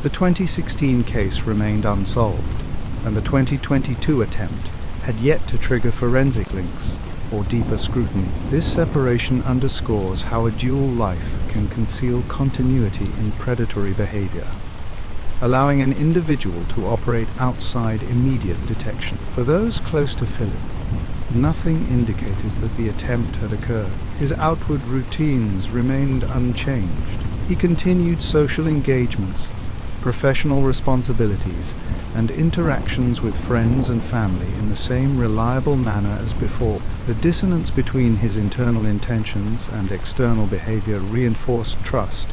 Speaker 1: The 2016 case remained unsolved, and the 2022 attempt had yet to trigger forensic links or deeper scrutiny. This separation underscores how a dual life can conceal continuity in predatory behavior, allowing an individual to operate outside immediate detection. For those close to Philip, nothing indicated that the attempt had occurred. His outward routines remained unchanged. He continued social engagements, professional responsibilities, and interactions with friends and family in the same reliable manner as before. The dissonance between his internal intentions and external behavior reinforced trust,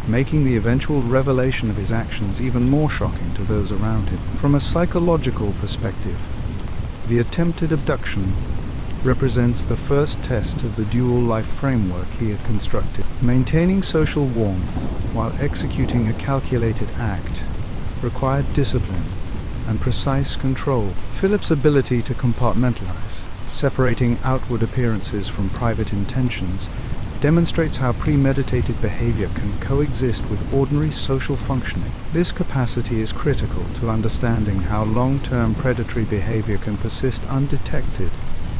Speaker 1: making the eventual revelation of his actions even more shocking to those around him. From a psychological perspective, the attempted abduction represents the first test of the dual life framework he had constructed. Maintaining social warmth while executing a calculated act required discipline and precise control. Philip's ability to compartmentalize, separating outward appearances from private intentions, demonstrates how premeditated behavior can coexist with ordinary social functioning. This capacity is critical to understanding how long-term predatory behavior can persist undetected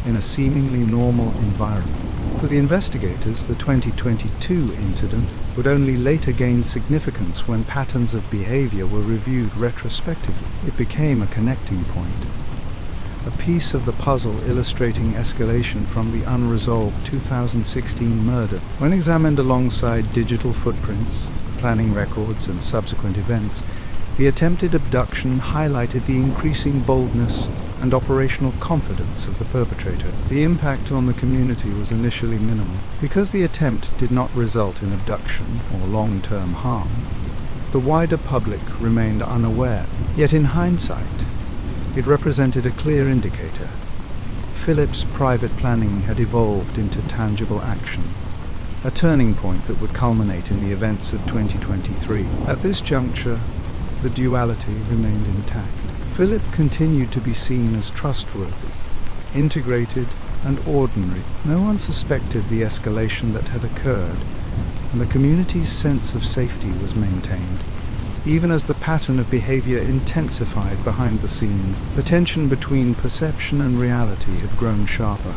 Speaker 1: in a seemingly normal environment. For the investigators, the 2022 incident would only later gain significance when patterns of behavior were reviewed retrospectively. It became a connecting point, a piece of the puzzle illustrating escalation from the unresolved 2016 murder. When examined alongside digital footprints, planning records, and subsequent events, the attempted abduction highlighted the increasing boldness and operational confidence of the perpetrator. The impact on the community was initially minimal. Because the attempt did not result in abduction or long-term harm, the wider public remained unaware. Yet in hindsight, it represented a clear indicator. Philip's private planning had evolved into tangible action, a turning point that would culminate in the events of 2023. At this juncture, the duality remained intact. Philip continued to be seen as trustworthy, integrated, and ordinary. No one suspected the escalation that had occurred, and the community's sense of safety was maintained. Even as the pattern of behavior intensified behind the scenes, the tension between perception and reality had grown sharper,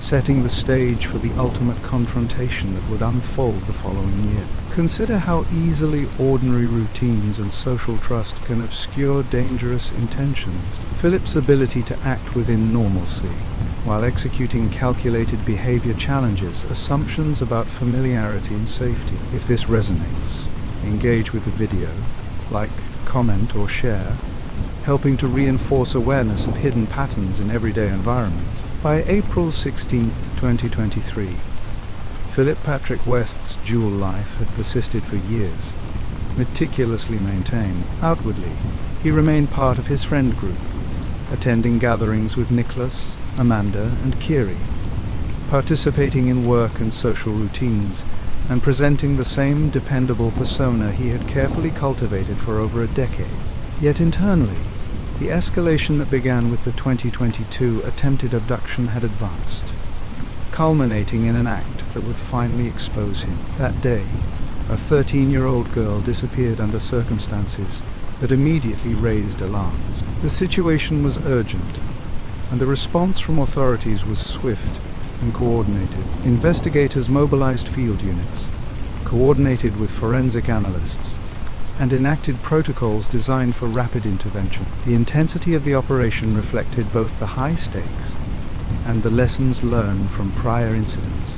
Speaker 1: setting the stage for the ultimate confrontation that would unfold the following year. Consider how easily ordinary routines and social trust can obscure dangerous intentions. Philip's ability to act within normalcy, while executing calculated behavior challenges assumptions about familiarity and safety. If this resonates, engage with the video, like, comment, or share, helping to reinforce awareness of hidden patterns in everyday environments. By April 16, 2023, Philip Patrick Westh's dual life had persisted for years, meticulously maintained. Outwardly, he remained part of his friend group, attending gatherings with Nicholas, Amanda, and Kiri, participating in work and social routines, and presenting the same dependable persona he had carefully cultivated for over a decade. Yet internally, the escalation that began with the 2022 attempted abduction had advanced, culminating in an act that would finally expose him. That day, a 13-year-old girl disappeared under circumstances that immediately raised alarms. The situation was urgent, and the response from authorities was swift and coordinated. Investigators mobilized field units, coordinated with forensic analysts, and enacted protocols designed for rapid intervention. The intensity of the operation reflected both the high stakes and the lessons learned from prior incidents,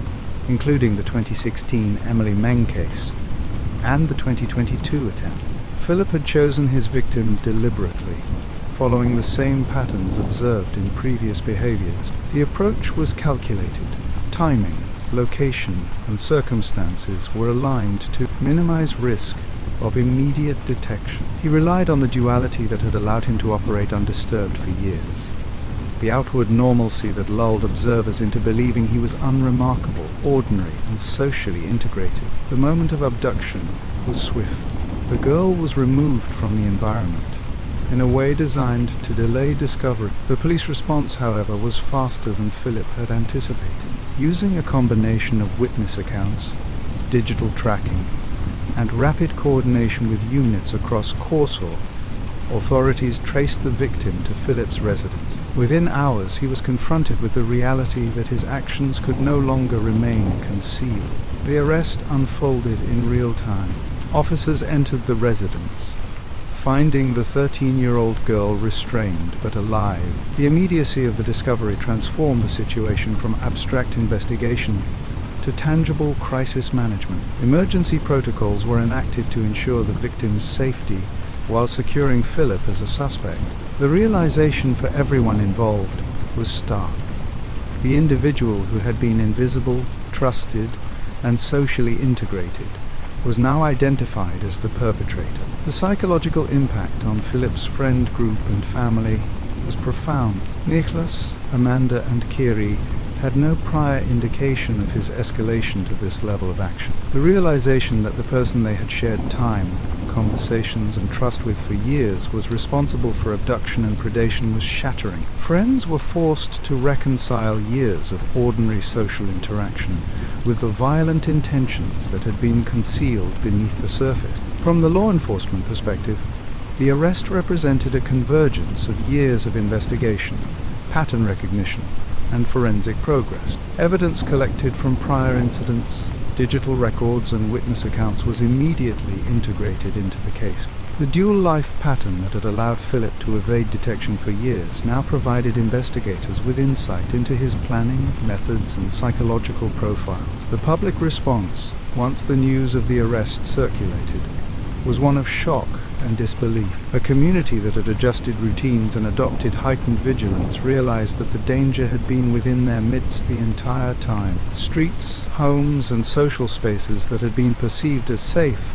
Speaker 1: including the 2016 Emilie Meng case and the 2022 attempt. Philip had chosen his victim deliberately, following the same patterns observed in previous behaviors. The approach was calculated. Timing, location, and circumstances were aligned to minimize risk of immediate detection. He relied on the duality that had allowed him to operate undisturbed for years. The outward normalcy that lulled observers into believing he was unremarkable, ordinary, and socially integrated. The moment of abduction was swift. The girl was removed from the environment in a way designed to delay discovery. The police response, however, was faster than Philip had anticipated. Using a combination of witness accounts, digital tracking, and rapid coordination with units across Corsair, authorities traced the victim to Philip's residence. Within hours, he was confronted with the reality that his actions could no longer remain concealed. The arrest unfolded in real time. Officers entered the residence, finding the 13-year-old girl restrained but alive. The immediacy of the discovery transformed the situation from abstract investigation to tangible crisis management. Emergency protocols were enacted to ensure the victim's safety while securing Philip as a suspect. The realization for everyone involved was stark. The individual who had been invisible, trusted, and socially integrated was now identified as the perpetrator. The psychological impact on Philip's friend group and family was profound. Nicholas, Amanda, and Kiri had no prior indication of his escalation to this level of action. The realization that the person they had shared time, conversations, and trust with for years was responsible for abduction and predation was shattering. Friends were forced to reconcile years of ordinary social interaction with the violent intentions that had been concealed beneath the surface. From the law enforcement perspective, the arrest represented a convergence of years of investigation, pattern recognition, and forensic progress. Evidence collected from prior incidents, digital records, and witness accounts was immediately integrated into the case. The dual life pattern that had allowed Philip to evade detection for years now provided investigators with insight into his planning, methods, and psychological profile. The public response, once the news of the arrest circulated, was one of shock and disbelief. A community that had adjusted routines and adopted heightened vigilance realized that the danger had been within their midst the entire time. Streets, homes, and social spaces that had been perceived as safe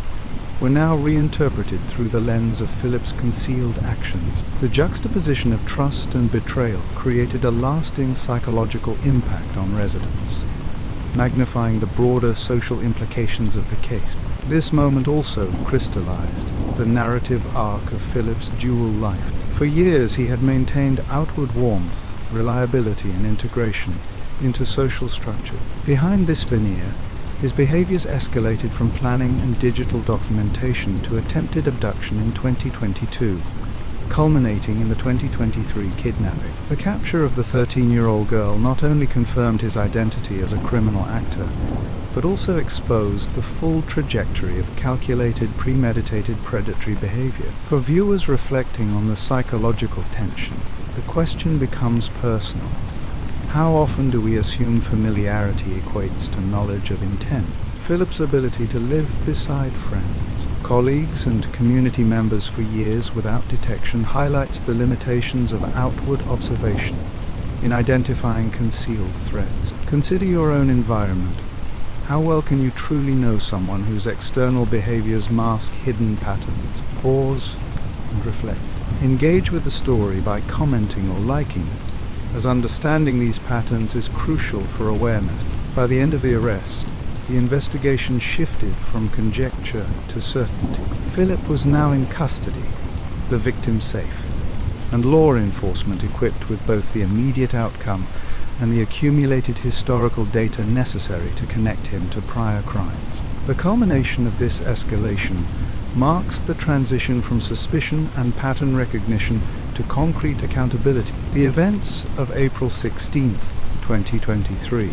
Speaker 1: were now reinterpreted through the lens of Philip's concealed actions. The juxtaposition of trust and betrayal created a lasting psychological impact on residents, magnifying the broader social implications of the case. This moment also crystallized the narrative arc of Philip's dual life. For years he had maintained outward warmth, reliability, and integration into social structure. Behind this veneer, his behaviors escalated from planning and digital documentation to attempted abduction in 2022, culminating in the 2023 kidnapping. The capture of the 13-year-old girl not only confirmed his identity as a criminal actor, but also exposed the full trajectory of calculated, premeditated predatory behavior. For viewers reflecting on the psychological tension, the question becomes personal. How often do we assume familiarity equates to knowledge of intent? Philip's ability to live beside friends, colleagues, and community members for years without detection highlights the limitations of outward observation in identifying concealed threats. Consider your own environment. How well can you truly know someone whose external behaviors mask hidden patterns? Pause and reflect. Engage with the story by commenting or liking, as understanding these patterns is crucial for awareness. By the end of the arrest, the investigation shifted from conjecture to certainty. Philip was now in custody, the victim safe, and law enforcement equipped with both the immediate outcome and the accumulated historical data necessary to connect him to prior crimes. The culmination of this escalation marks the transition from suspicion and pattern recognition to concrete accountability. The events of April 16th, 2023,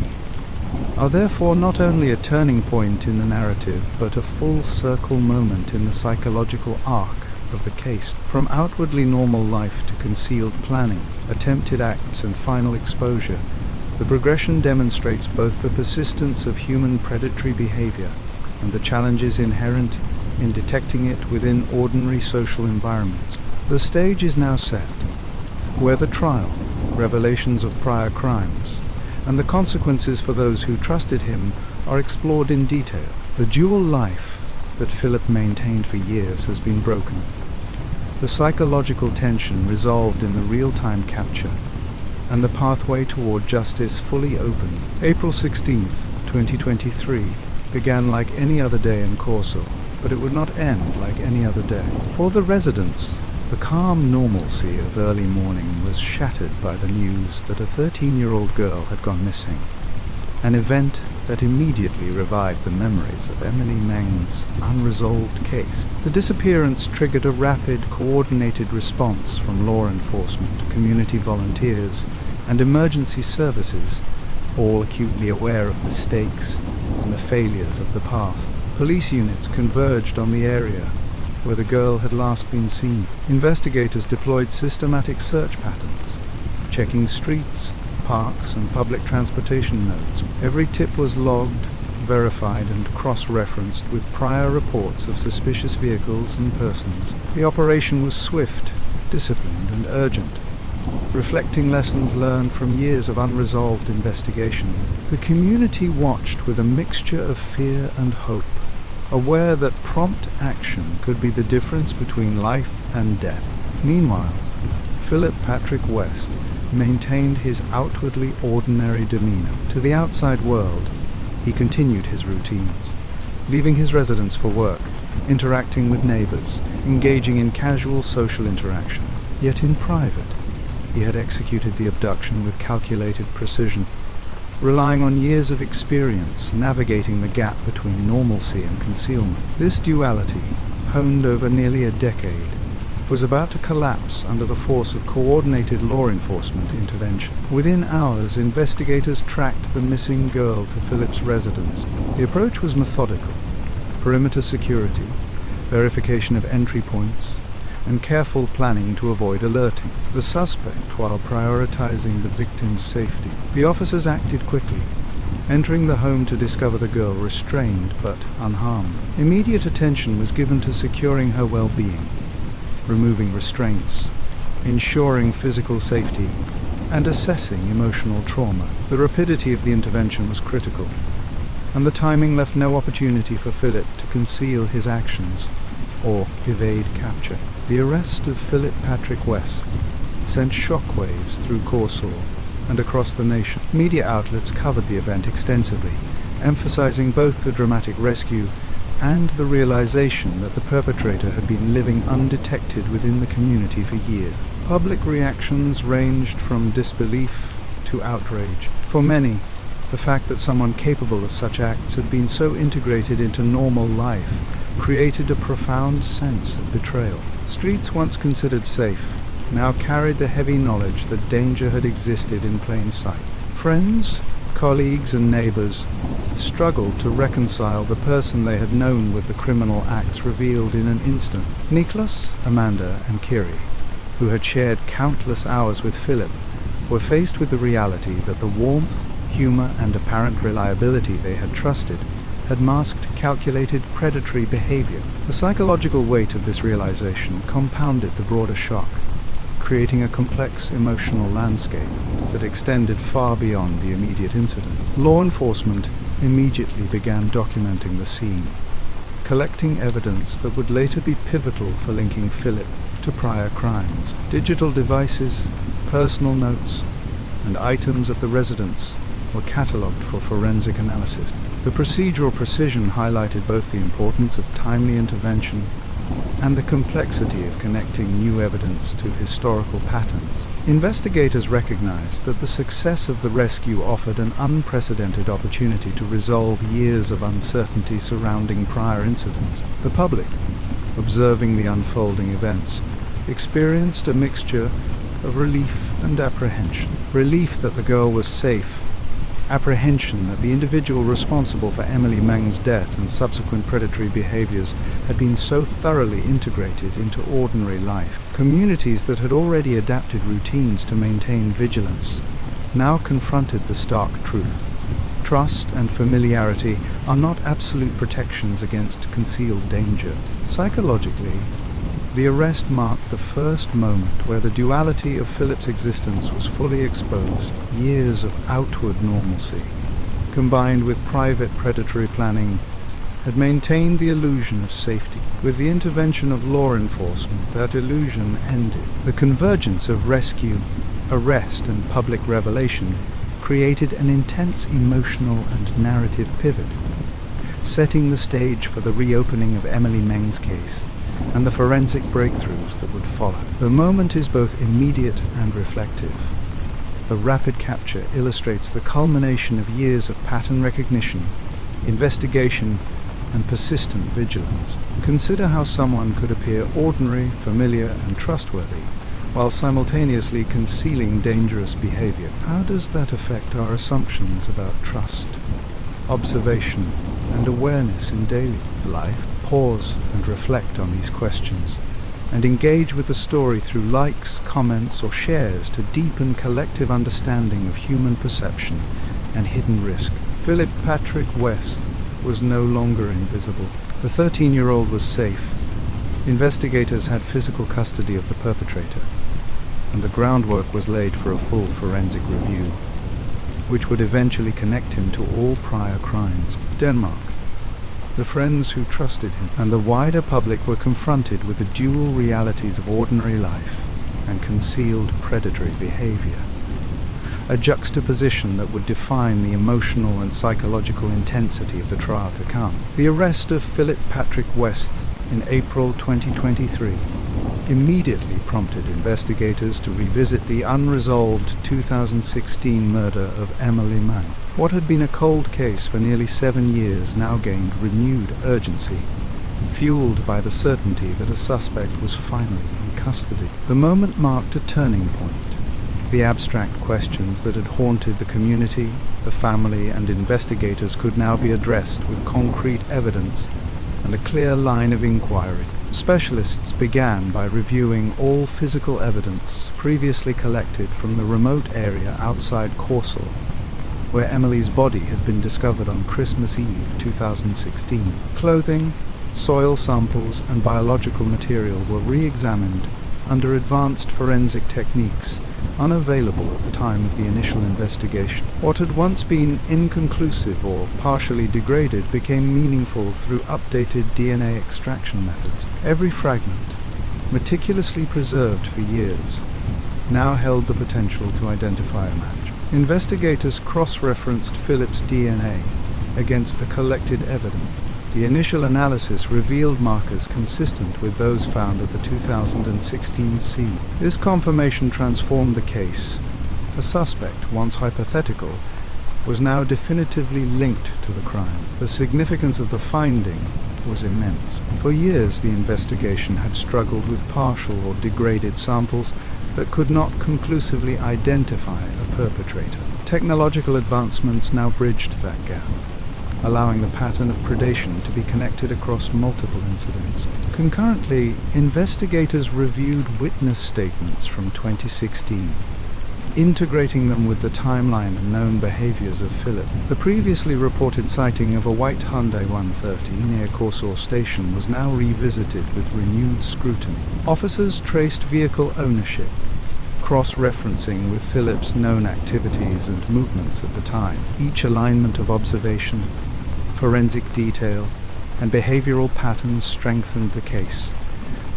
Speaker 1: are therefore not only a turning point in the narrative, but a full-circle moment in the psychological arc of the case. From outwardly normal life to concealed planning, attempted acts, and final exposure, the progression demonstrates both the persistence of human predatory behavior and the challenges inherent in detecting it within ordinary social environments. The stage is now set, where the trial, revelations of prior crimes, and the consequences for those who trusted him are explored in detail. The dual life that Philip maintained for years has been broken. The psychological tension resolved in the real-time capture, and the pathway toward justice fully open. April 16th, 2023 began like any other day in Corso, but it would not end like any other day. For the residents, the calm normalcy of early morning was shattered by the news that a 13-year-old girl had gone missing, an event that immediately revived the memories of Emilie Meng's unresolved case. The disappearance triggered a rapid, coordinated response from law enforcement, community volunteers, and emergency services, all acutely aware of the stakes and the failures of the past. Police units converged on the area where the girl had last been seen. Investigators deployed systematic search patterns, checking streets, parks, and public transportation nodes. Every tip was logged, verified, and cross-referenced with prior reports of suspicious vehicles and persons. The operation was swift, disciplined, and urgent, reflecting lessons learned from years of unresolved investigations. The community watched with a mixture of fear and hope, aware that prompt action could be the difference between life and death. Meanwhile, Philip Patrick Westh maintained his outwardly ordinary demeanor. To the outside world, he continued his routines, leaving his residence for work, interacting with neighbors, engaging in casual social interactions. Yet in private, he had executed the abduction with calculated precision, relying on years of experience navigating the gap between normalcy and concealment. This duality, honed over nearly a decade, was about to collapse under the force of coordinated law enforcement intervention. Within hours, investigators tracked the missing girl to Philip's residence. The approach was methodical: perimeter security, verification of entry points, and careful planning to avoid alerting the suspect while prioritizing the victim's safety. The officers acted quickly, entering the home to discover the girl restrained but unharmed. Immediate attention was given to securing her well-being, removing restraints, ensuring physical safety, and assessing emotional trauma. The rapidity of the intervention was critical, and the timing left no opportunity for Philip to conceal his actions or evade capture. The arrest of Philip Patrick Westh sent shockwaves through Corso and across the nation. Media outlets covered the event extensively, emphasizing both the dramatic rescue and the realization that the perpetrator had been living undetected within the community for years. Public reactions ranged from disbelief to outrage. For many, the fact that someone capable of such acts had been so integrated into normal life created a profound sense of betrayal. Streets once considered safe now carried the heavy knowledge that danger had existed in plain sight. Friends, colleagues, and neighbors struggled to reconcile the person they had known with the criminal acts revealed in an instant. Nicholas, Amanda, and Kiri, who had shared countless hours with Philip, were faced with the reality that the warmth, humor, and apparent reliability they had trusted had masked calculated predatory behavior. The psychological weight of this realization compounded the broader shock, creating a complex emotional landscape that extended far beyond the immediate incident. Law enforcement immediately began documenting the scene, collecting evidence that would later be pivotal for linking Philip to prior crimes. Digital devices, personal notes, and items at the residence were catalogued for forensic analysis. The procedural precision highlighted both the importance of timely intervention and the complexity of connecting new evidence to historical patterns. Investigators recognized that the success of the rescue offered an unprecedented opportunity to resolve years of uncertainty surrounding prior incidents. The public, observing the unfolding events, experienced a mixture of relief and apprehension. Relief that the girl was safe, apprehension that the individual responsible for Emilie Meng's death and subsequent predatory behaviors had been so thoroughly integrated into ordinary life. Communities that had already adapted routines to maintain vigilance now confronted the stark truth. Trust and familiarity are not absolute protections against concealed danger. Psychologically, the arrest marked the first moment where the duality of Philip's existence was fully exposed. Years of outward normalcy, combined with private predatory planning, had maintained the illusion of safety. With the intervention of law enforcement, that illusion ended. The convergence of rescue, arrest, and public revelation created an intense emotional and narrative pivot, setting the stage for the reopening of Emilie Meng's case and the forensic breakthroughs that would follow. The moment is both immediate and reflective. The rapid capture illustrates the culmination of years of pattern recognition, investigation, and persistent vigilance. Consider how someone could appear ordinary, familiar, and trustworthy, while simultaneously concealing dangerous behavior. How does that affect our assumptions about trust, observation, and awareness in daily life? Pause and reflect on these questions, and engage with the story through likes, comments, or shares to deepen collective understanding of human perception and hidden risk. Philip Patrick Westh was no longer invisible. The 13-year-old was safe. Investigators had physical custody of the perpetrator, and the groundwork was laid for a full forensic review, which would eventually connect him to all prior crimes. Denmark. The friends who trusted him and the wider public were confronted with the dual realities of ordinary life and concealed predatory behavior, a juxtaposition that would define the emotional and psychological intensity of the trial to come. The arrest of Philip Patrick Westh in April 2023 immediately prompted investigators to revisit the unresolved 2016 murder of Emilie Meng. What had been a cold case for nearly 7 years now gained renewed urgency, fueled by the certainty that a suspect was finally in custody. The moment marked a turning point. The abstract questions that had haunted the community, the family, and investigators could now be addressed with concrete evidence and a clear line of inquiry. Specialists began by reviewing all physical evidence previously collected from the remote area outside Korsor, where Emilie's body had been discovered on Christmas Eve 2016. Clothing, soil samples, and biological material were re-examined under advanced forensic techniques unavailable at the time of the initial investigation. What had once been inconclusive or partially degraded became meaningful through updated DNA extraction methods. Every fragment, meticulously preserved for years, now held the potential to identify a match. Investigators cross-referenced Philip's DNA against the collected evidence. The initial analysis revealed markers consistent with those found at the 2016 scene. This confirmation transformed the case. A suspect, once hypothetical, was now definitively linked to the crime. The significance of the finding was immense. For years, the investigation had struggled with partial or degraded samples that could not conclusively identify a perpetrator. Technological advancements now bridged that gap, allowing the pattern of predation to be connected across multiple incidents. Concurrently, investigators reviewed witness statements from 2016, integrating them with the timeline and known behaviors of Philip. The previously reported sighting of a white Hyundai 130 near Korsor Station was now revisited with renewed scrutiny. Officers traced vehicle ownership, cross-referencing with Philip's known activities and movements at the time. Each alignment of observation, forensic detail, and behavioral patterns strengthened the case,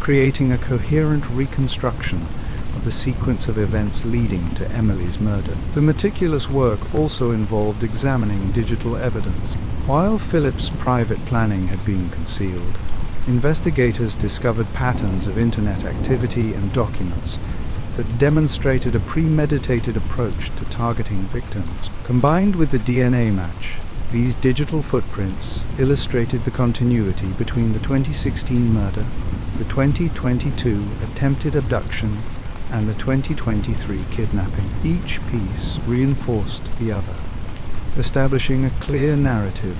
Speaker 1: creating a coherent reconstruction of the sequence of events leading to Emilie's murder. The meticulous work also involved examining digital evidence. While Philip's private planning had been concealed, investigators discovered patterns of internet activity and documents that demonstrated a premeditated approach to targeting victims. Combined with the DNA match, these digital footprints illustrated the continuity between the 2016 murder, the 2022 attempted abduction, and the 2023 kidnapping. Each piece reinforced the other, establishing a clear narrative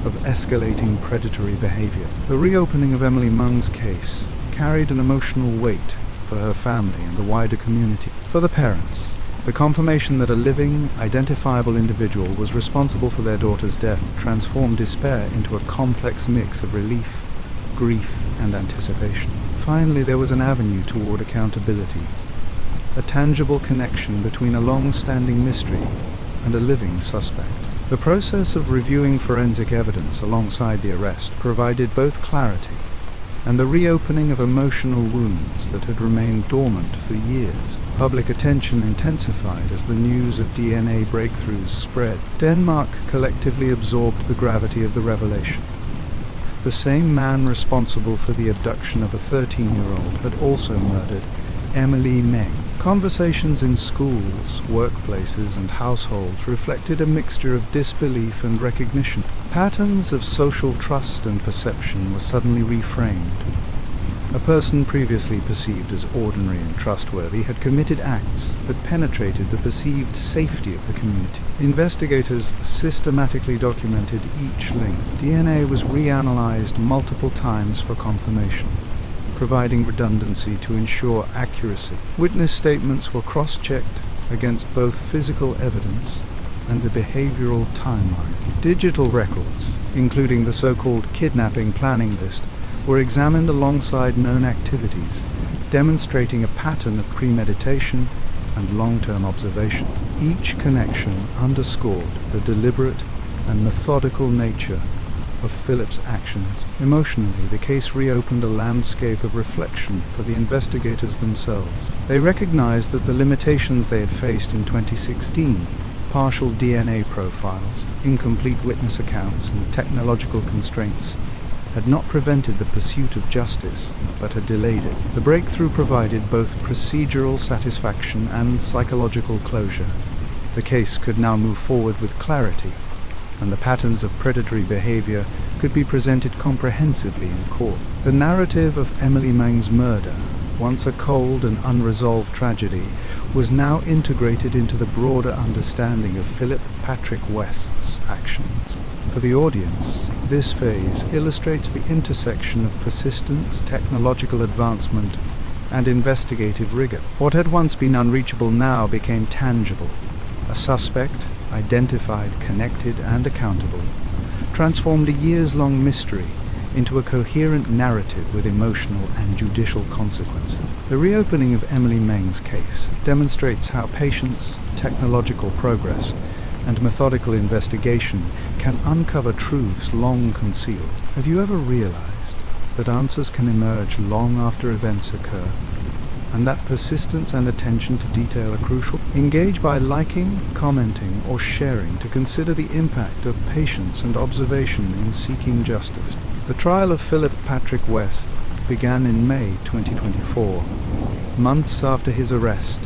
Speaker 1: of escalating predatory behavior. The reopening of Emilie Meng's case carried an emotional weight for her family and the wider community. For the parents, the confirmation that a living, identifiable individual was responsible for their daughter's death transformed despair into a complex mix of relief, grief, and anticipation. Finally, there was an avenue toward accountability, a tangible connection between a long-standing mystery and a living suspect. The process of reviewing forensic evidence alongside the arrest provided both clarity and the reopening of emotional wounds that had remained dormant for years. Public attention intensified as the news of DNA breakthroughs spread. Denmark collectively absorbed the gravity of the revelation. The same man responsible for the abduction of a 13-year-old had also murdered Emilie Meng. Conversations in schools, workplaces, and households reflected a mixture of disbelief and recognition. Patterns of social trust and perception were suddenly reframed. A person previously perceived as ordinary and trustworthy had committed acts that penetrated the perceived safety of the community. Investigators systematically documented each link. DNA was reanalyzed multiple times for confirmation, providing redundancy to ensure accuracy. Witness statements were cross-checked against both physical evidence and the behavioral timeline. Digital records, including the so-called kidnapping planning list, were examined alongside known activities, demonstrating a pattern of premeditation and long-term observation. Each connection underscored the deliberate and methodical nature of Philip's actions. Emotionally, the case reopened a landscape of reflection for the investigators themselves. They recognized that the limitations they had faced in 2016, partial DNA profiles, incomplete witness accounts, and technological constraints, had not prevented the pursuit of justice, but had delayed it. The breakthrough provided both procedural satisfaction and psychological closure. The case could now move forward with clarity, and the patterns of predatory behavior could be presented comprehensively in court. The narrative of Emilie Meng's murder, once a cold and unresolved tragedy, was now integrated into the broader understanding of Philip Patrick Westh's actions. For the audience, this phase illustrates the intersection of persistence, technological advancement, and investigative rigor. What had once been unreachable now became tangible. A suspect, identified, connected, and accountable, transformed a years-long mystery into a coherent narrative with emotional and judicial consequences. The reopening of Emilie Meng's case demonstrates how patience, technological progress, and methodical investigation can uncover truths long concealed. Have you ever realized that answers can emerge long after events occur, and that persistence and attention to detail are crucial? Engage by liking, commenting, or sharing to consider the impact of patience and observation in seeking justice. The trial of Philip Patrick Westh began in May 2024, months after his arrest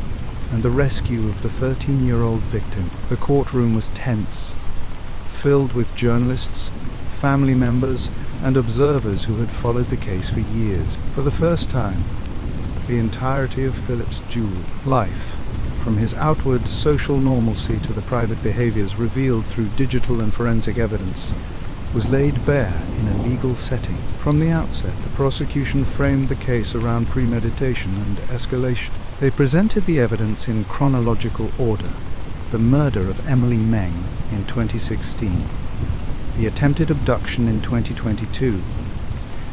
Speaker 1: and the rescue of the 13-year-old victim. The courtroom was tense, filled with journalists, family members, and observers who had followed the case for years. For the first time, the entirety of Philip's dual life, from his outward social normalcy to the private behaviors revealed through digital and forensic evidence, was laid bare in a legal setting. From the outset, the prosecution framed the case around premeditation and escalation. They presented the evidence in chronological order: the murder of Emilie Meng in 2016, the attempted abduction in 2022,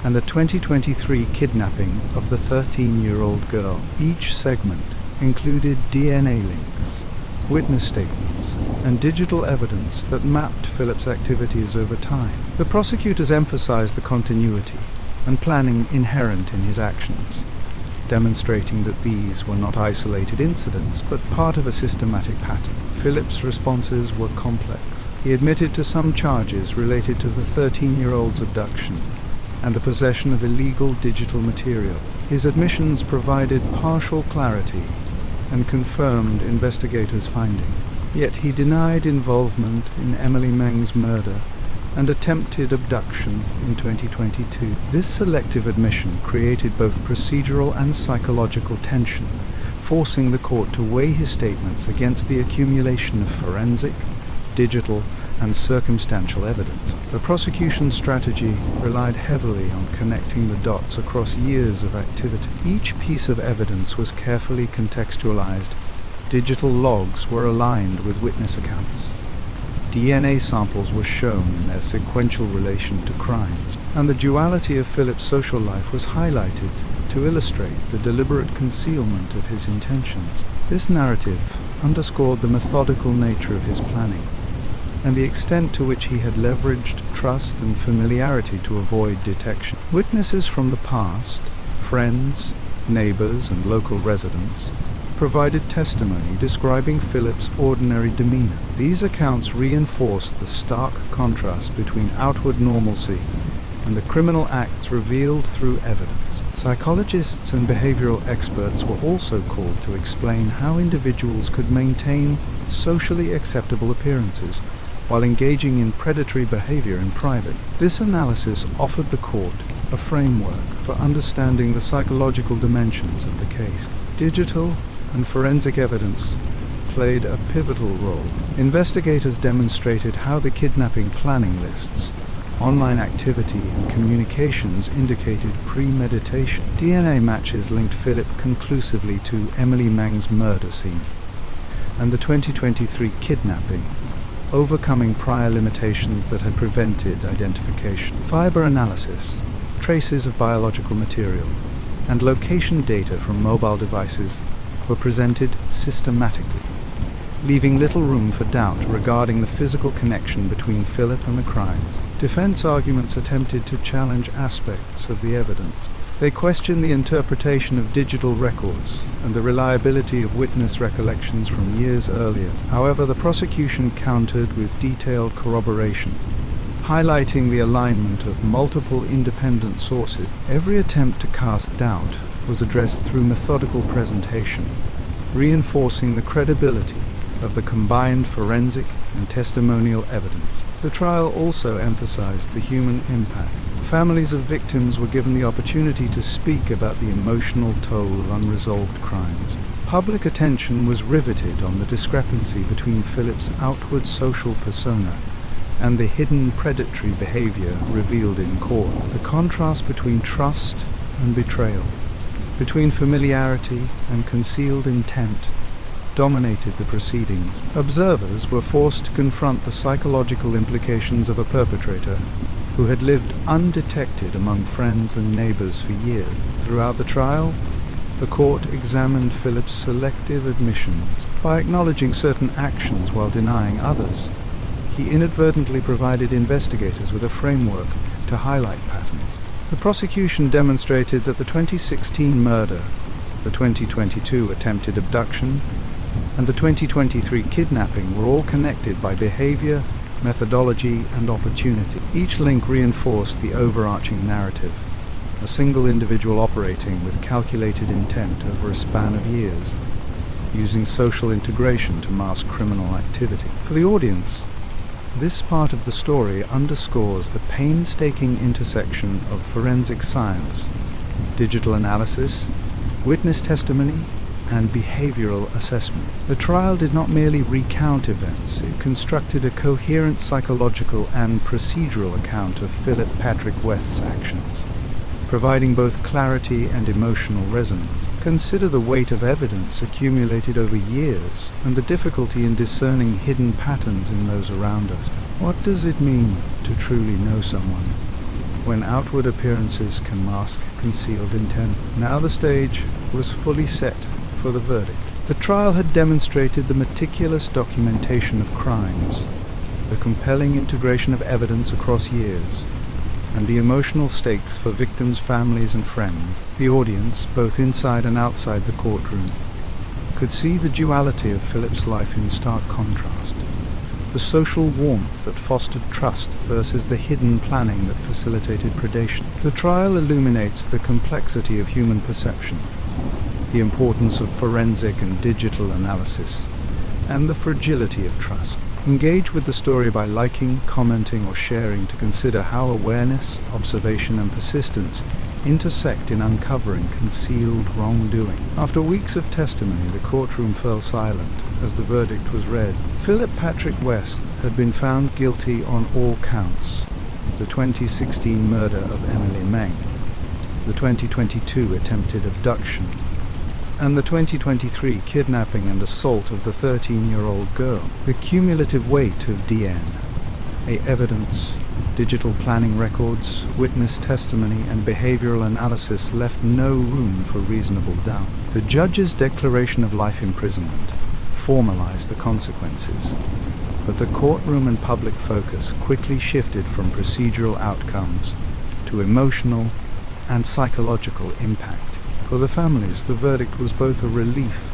Speaker 1: and the 2023 kidnapping of the 13-year-old girl. Each segment included DNA links, witness statements, and digital evidence that mapped Philip's activities over time. The prosecutors emphasized the continuity and planning inherent in his actions, demonstrating that these were not isolated incidents, but part of a systematic pattern. Philip's responses were complex. He admitted to some charges related to the 13-year-old's abduction and the possession of illegal digital material. His admissions provided partial clarity and confirmed investigators' findings. Yet he denied involvement in Emilie Meng's murder and attempted abduction in 2022. This selective admission created both procedural and psychological tension, forcing the court to weigh his statements against the accumulation of forensic, digital, and circumstantial evidence. The prosecution's strategy relied heavily on connecting the dots across years of activity. Each piece of evidence was carefully contextualized. Digital logs were aligned with witness accounts. DNA samples were shown in their sequential relation to crimes, and the duality of Philip's social life was highlighted to illustrate the deliberate concealment of his intentions. This narrative underscored the methodical nature of his planning and the extent to which he had leveraged trust and familiarity to avoid detection. Witnesses from the past, friends, neighbors, and local residents, provided testimony describing Philip's ordinary demeanor. These accounts reinforced the stark contrast between outward normalcy and the criminal acts revealed through evidence. Psychologists and behavioral experts were also called to explain how individuals could maintain socially acceptable appearances while engaging in predatory behavior in private. This analysis offered the court a framework for understanding the psychological dimensions of the case. Digital and forensic evidence played a pivotal role. Investigators demonstrated how the kidnapping planning lists, online activity, and communications indicated premeditation. DNA matches linked Philip conclusively to Emilie Meng's murder scene and the 2023 kidnapping, overcoming prior limitations that had prevented identification. Fiber analysis, traces of biological material, and location data from mobile devices were presented systematically, leaving little room for doubt regarding the physical connection between Philip and the crimes. Defense arguments attempted to challenge aspects of the evidence. They questioned the interpretation of digital records and the reliability of witness recollections from years earlier. However, the prosecution countered with detailed corroboration, highlighting the alignment of multiple independent sources. Every attempt to cast doubt was addressed through methodical presentation, reinforcing the credibility of the combined forensic and testimonial evidence. The trial also emphasized the human impact. Families of victims were given the opportunity to speak about the emotional toll of unresolved crimes. Public attention was riveted on the discrepancy between Philip's outward social persona and the hidden predatory behavior revealed in court. The contrast between trust and betrayal, between familiarity and concealed intent, dominated the proceedings. Observers were forced to confront the psychological implications of a perpetrator who had lived undetected among friends and neighbors for years. Throughout the trial, the court examined Philip's selective admissions. By acknowledging certain actions while denying others, he inadvertently provided investigators with a framework to highlight patterns. The prosecution demonstrated that the 2016 murder, the 2022 attempted abduction, and the 2023 kidnapping were all connected by behavior, methodology, and opportunity. Each link reinforced the overarching narrative, a single individual operating with calculated intent over a span of years, using social integration to mask criminal activity. For the audience, this part of the story underscores the painstaking intersection of forensic science, digital analysis, witness testimony, and behavioral assessment. The trial did not merely recount events, it constructed a coherent psychological and procedural account of Philip Patrick Westh's actions, providing both clarity and emotional resonance. Consider the weight of evidence accumulated over years and the difficulty in discerning hidden patterns in those around us. What does it mean to truly know someone when outward appearances can mask concealed intent? Now the stage was fully set for the verdict. The trial had demonstrated the meticulous documentation of crimes, the compelling integration of evidence across years, and the emotional stakes for victims' families and friends. The audience, both inside and outside the courtroom, could see the duality of Philip's life in stark contrast. The social warmth that fostered trust versus the hidden planning that facilitated predation. The trial illuminates the complexity of human perception, the importance of forensic and digital analysis, and the fragility of trust. Engage with the story by liking, commenting, or sharing to consider how awareness, observation, and persistence intersect in uncovering concealed wrongdoing. After weeks of testimony, the courtroom fell silent as the verdict was read. Philip Patrick Westh had been found guilty on all counts: the 2016 murder of Emilie Meng, the 2022 attempted abduction, and the 2023 kidnapping and assault of the 13-year-old girl. The cumulative weight of DNA, evidence, digital planning records, witness testimony, and behavioral analysis left no room for reasonable doubt. The judge's declaration of life imprisonment formalized the consequences, but the courtroom and public focus quickly shifted from procedural outcomes to emotional and psychological impact. For the families, the verdict was both a relief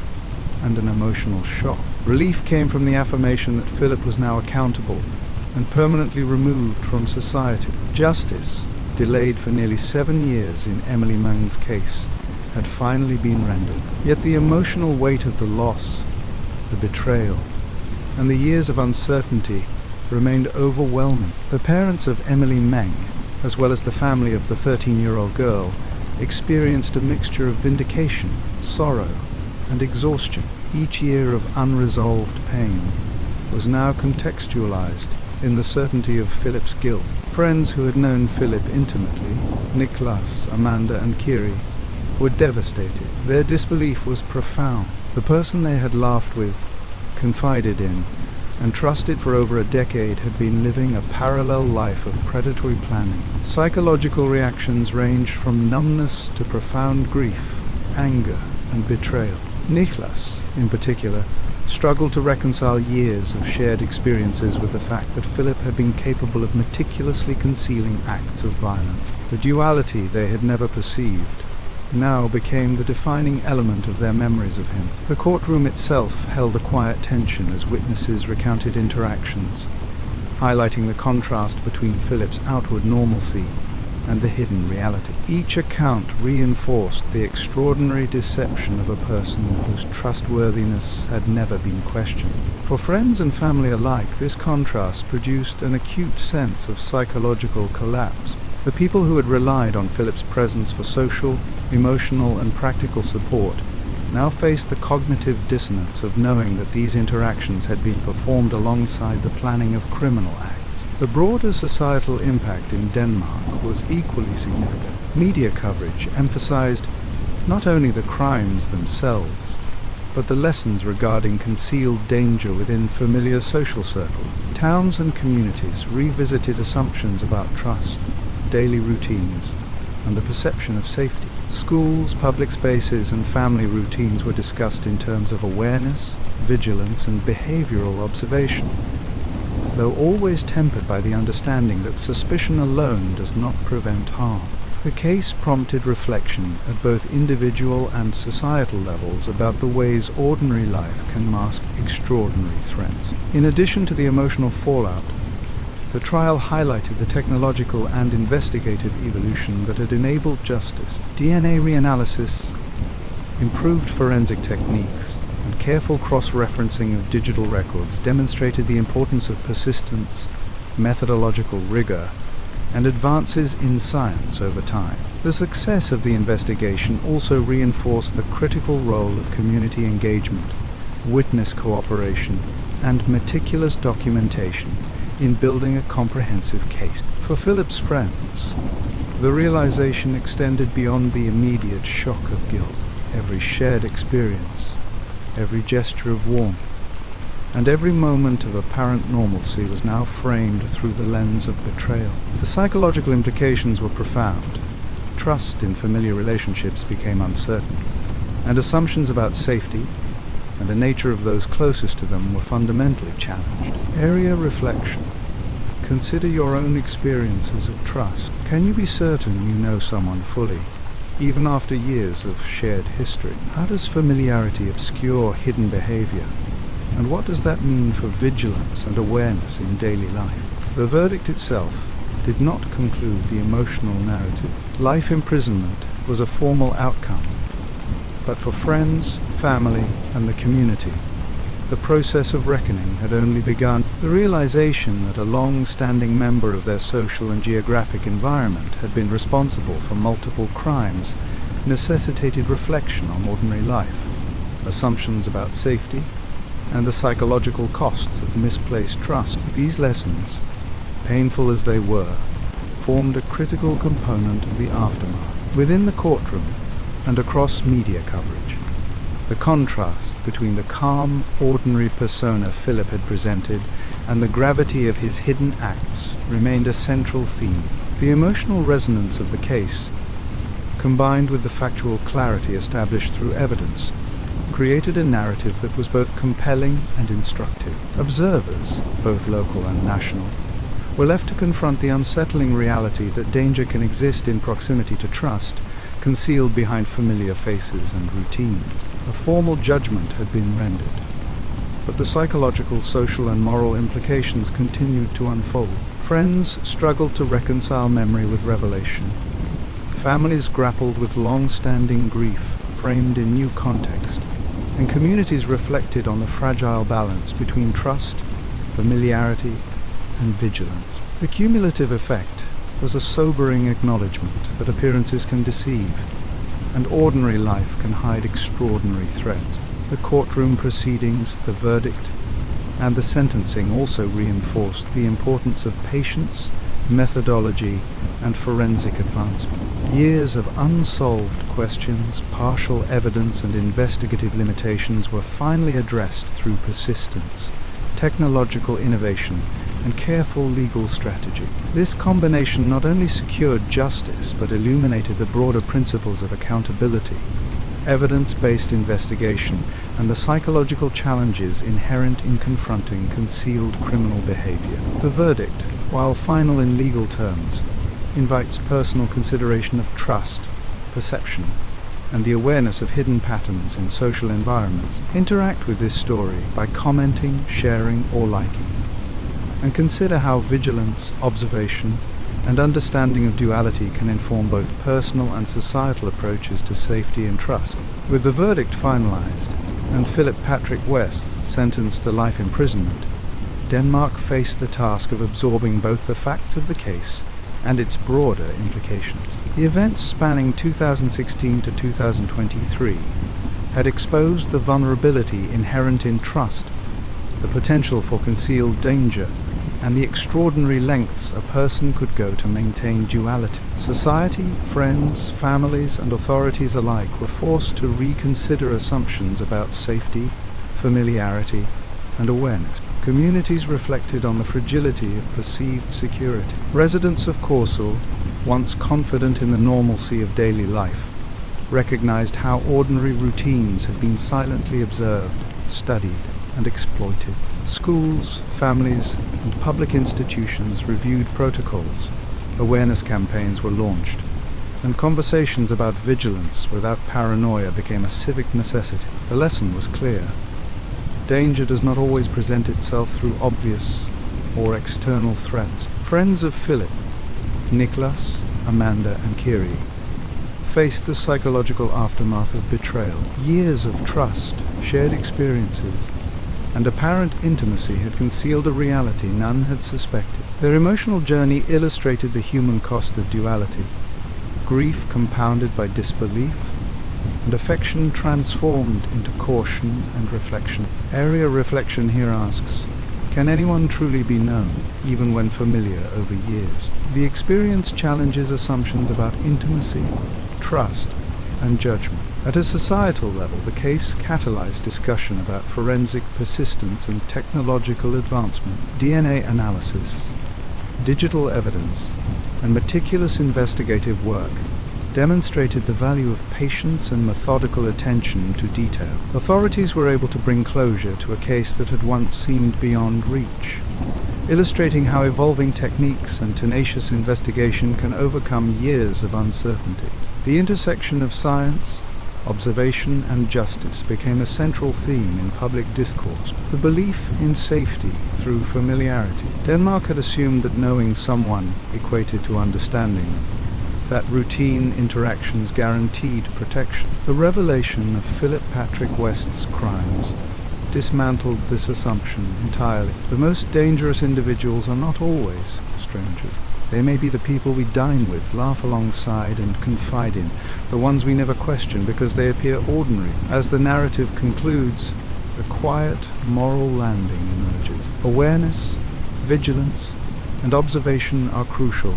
Speaker 1: and an emotional shock. Relief came from the affirmation that Philip was now accountable and permanently removed from society. Justice, delayed for nearly 7 years in Emilie Meng's case, had finally been rendered. Yet the emotional weight of the loss, the betrayal, and the years of uncertainty remained overwhelming. The parents of Emilie Meng, as well as the family of the 13-year-old girl, experienced a mixture of vindication, sorrow, and exhaustion. Each year of unresolved pain was now contextualized in the certainty of Philip's guilt. Friends who had known Philip intimately, Niklas, Amanda, and Kiri, were devastated. Their disbelief was profound. The person they had laughed with, confided in, and trusted for over a decade had been living a parallel life of predatory planning. Psychological reactions ranged from numbness to profound grief, anger, and betrayal. Niklas, in particular, struggled to reconcile years of shared experiences with the fact that Philip had been capable of meticulously concealing acts of violence. The duality they had never perceived now became the defining element of their memories of him. The courtroom itself held a quiet tension as witnesses recounted interactions, highlighting the contrast between Philip's outward normalcy and the hidden reality. Each account reinforced the extraordinary deception of a person whose trustworthiness had never been questioned. For friends and family alike, this contrast produced an acute sense of psychological collapse. The people who had relied on Philip's presence for social, emotional, and practical support now faced the cognitive dissonance of knowing that these interactions had been performed alongside the planning of criminal acts. The broader societal impact in Denmark was equally significant. Media coverage emphasized not only the crimes themselves, but the lessons regarding concealed danger within familiar social circles. Towns and communities revisited assumptions about trust, daily routines, and the perception of safety. Schools, public spaces, and family routines were discussed in terms of awareness, vigilance, and behavioral observation, though always tempered by the understanding that suspicion alone does not prevent harm. The case prompted reflection at both individual and societal levels about the ways ordinary life can mask extraordinary threats. In addition to the emotional fallout, the trial highlighted the technological and investigative evolution that had enabled justice. DNA reanalysis, improved forensic techniques, and careful cross-referencing of digital records demonstrated the importance of persistence, methodological rigor, and advances in science over time. The success of the investigation also reinforced the critical role of community engagement, witness cooperation, and meticulous documentation in building a comprehensive case. For Philip's friends, the realization extended beyond the immediate shock of guilt. Every shared experience, every gesture of warmth, and every moment of apparent normalcy was now framed through the lens of betrayal. The psychological implications were profound. Trust in familiar relationships became uncertain, and assumptions about safety and the nature of those closest to them were fundamentally challenged. Area reflection, Consider your own experiences of trust. Can you be certain you know someone fully, even after years of shared history? How does familiarity obscure hidden behavior? And what does that mean for vigilance and awareness in daily life? The verdict itself did not conclude the emotional narrative. Life imprisonment was a formal outcome, but for friends, family, and the community, the process of reckoning had only begun. The realization that a long-standing member of their social and geographic environment had been responsible for multiple crimes necessitated reflection on ordinary life, assumptions about safety, and the psychological costs of misplaced trust. These lessons, painful as they were, formed a critical component of the aftermath. Within the courtroom and across media coverage, the contrast between the calm, ordinary persona Philip had presented and the gravity of his hidden acts remained a central theme. The emotional resonance of the case, combined with the factual clarity established through evidence, created a narrative that was both compelling and instructive. Observers, both local and national, were left to confront the unsettling reality that danger can exist in proximity to trust, concealed behind familiar faces and routines. A formal judgment had been rendered, but the psychological, social, and moral implications continued to unfold. Friends struggled to reconcile memory with revelation. Families grappled with long-standing grief framed in new context, and communities reflected on the fragile balance between trust, familiarity, and vigilance. The cumulative effect was a sobering acknowledgement that appearances can deceive, and ordinary life can hide extraordinary threats. The courtroom proceedings, the verdict, and the sentencing also reinforced the importance of patience, methodology, and forensic advancement. Years of unsolved questions, partial evidence, and investigative limitations were finally addressed through persistence, technological innovation, and careful legal strategy. This combination not only secured justice, but illuminated the broader principles of accountability, evidence-based investigation, and the psychological challenges inherent in confronting concealed criminal behavior. The verdict, while final in legal terms, invites personal consideration of trust, perception, and the awareness of hidden patterns in social environments. Interact with this story by commenting, sharing, or liking, and consider how vigilance, observation, and understanding of duality can inform both personal and societal approaches to safety and trust. With the verdict finalized and Philip Patrick Westh sentenced to life imprisonment, Denmark faced the task of absorbing both the facts of the case and its broader implications. The events spanning 2016 to 2023 had exposed the vulnerability inherent in trust, the potential for concealed danger, and the extraordinary lengths a person could go to maintain duality. Society, friends, families, and authorities alike were forced to reconsider assumptions about safety, familiarity, and awareness. Communities reflected on the fragility of perceived security. Residents of Korsor, once confident in the normalcy of daily life, recognized how ordinary routines had been silently observed, studied, and exploited. Schools, families, and public institutions reviewed protocols, awareness campaigns were launched, and conversations about vigilance without paranoia became a civic necessity. The lesson was clear. Danger does not always present itself through obvious or external threats. Friends of Philip, Niklas, Amanda, and Kiri, faced the psychological aftermath of betrayal. Years of trust, shared experiences, and apparent intimacy had concealed a reality none had suspected. Their emotional journey illustrated the human cost of duality, grief compounded by disbelief, and affection transformed into caution and reflection. Area Reflection here asks, can anyone truly be known, even when familiar over years? The experience challenges assumptions about intimacy, trust, and judgment. At a societal level, the case catalyzed discussion about forensic persistence and technological advancement. DNA analysis, digital evidence, and meticulous investigative work demonstrated the value of patience and methodical attention to detail. Authorities were able to bring closure to a case that had once seemed beyond reach, illustrating how evolving techniques and tenacious investigation can overcome years of uncertainty. The intersection of science, observation, and justice became a central theme in public discourse. The belief in safety through familiarity. Denmark had assumed that knowing someone equated to understanding them, that routine interactions guaranteed protection. The revelation of Philip Patrick Westh's crimes dismantled this assumption entirely. The most dangerous individuals are not always strangers. They may be the people we dine with, laugh alongside, and confide in, the ones we never question because they appear ordinary. As the narrative concludes, a quiet moral landing emerges. Awareness, vigilance, and observation are crucial,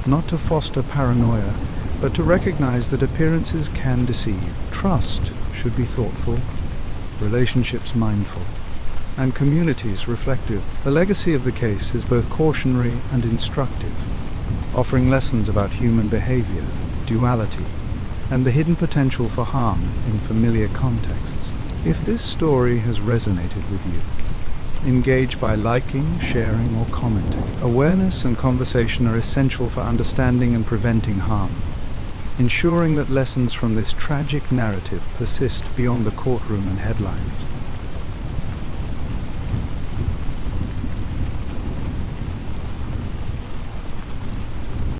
Speaker 1: not to foster paranoia, but to recognize that appearances can deceive. Trust should be thoughtful, relationships mindful, and communities reflective. The legacy of the case is both cautionary and instructive, offering lessons about human behavior, duality, and the hidden potential for harm in familiar contexts. If this story has resonated with you, engage by liking, sharing, or commenting. Awareness and conversation are essential for understanding and preventing harm, ensuring that lessons from this tragic narrative persist beyond the courtroom and headlines.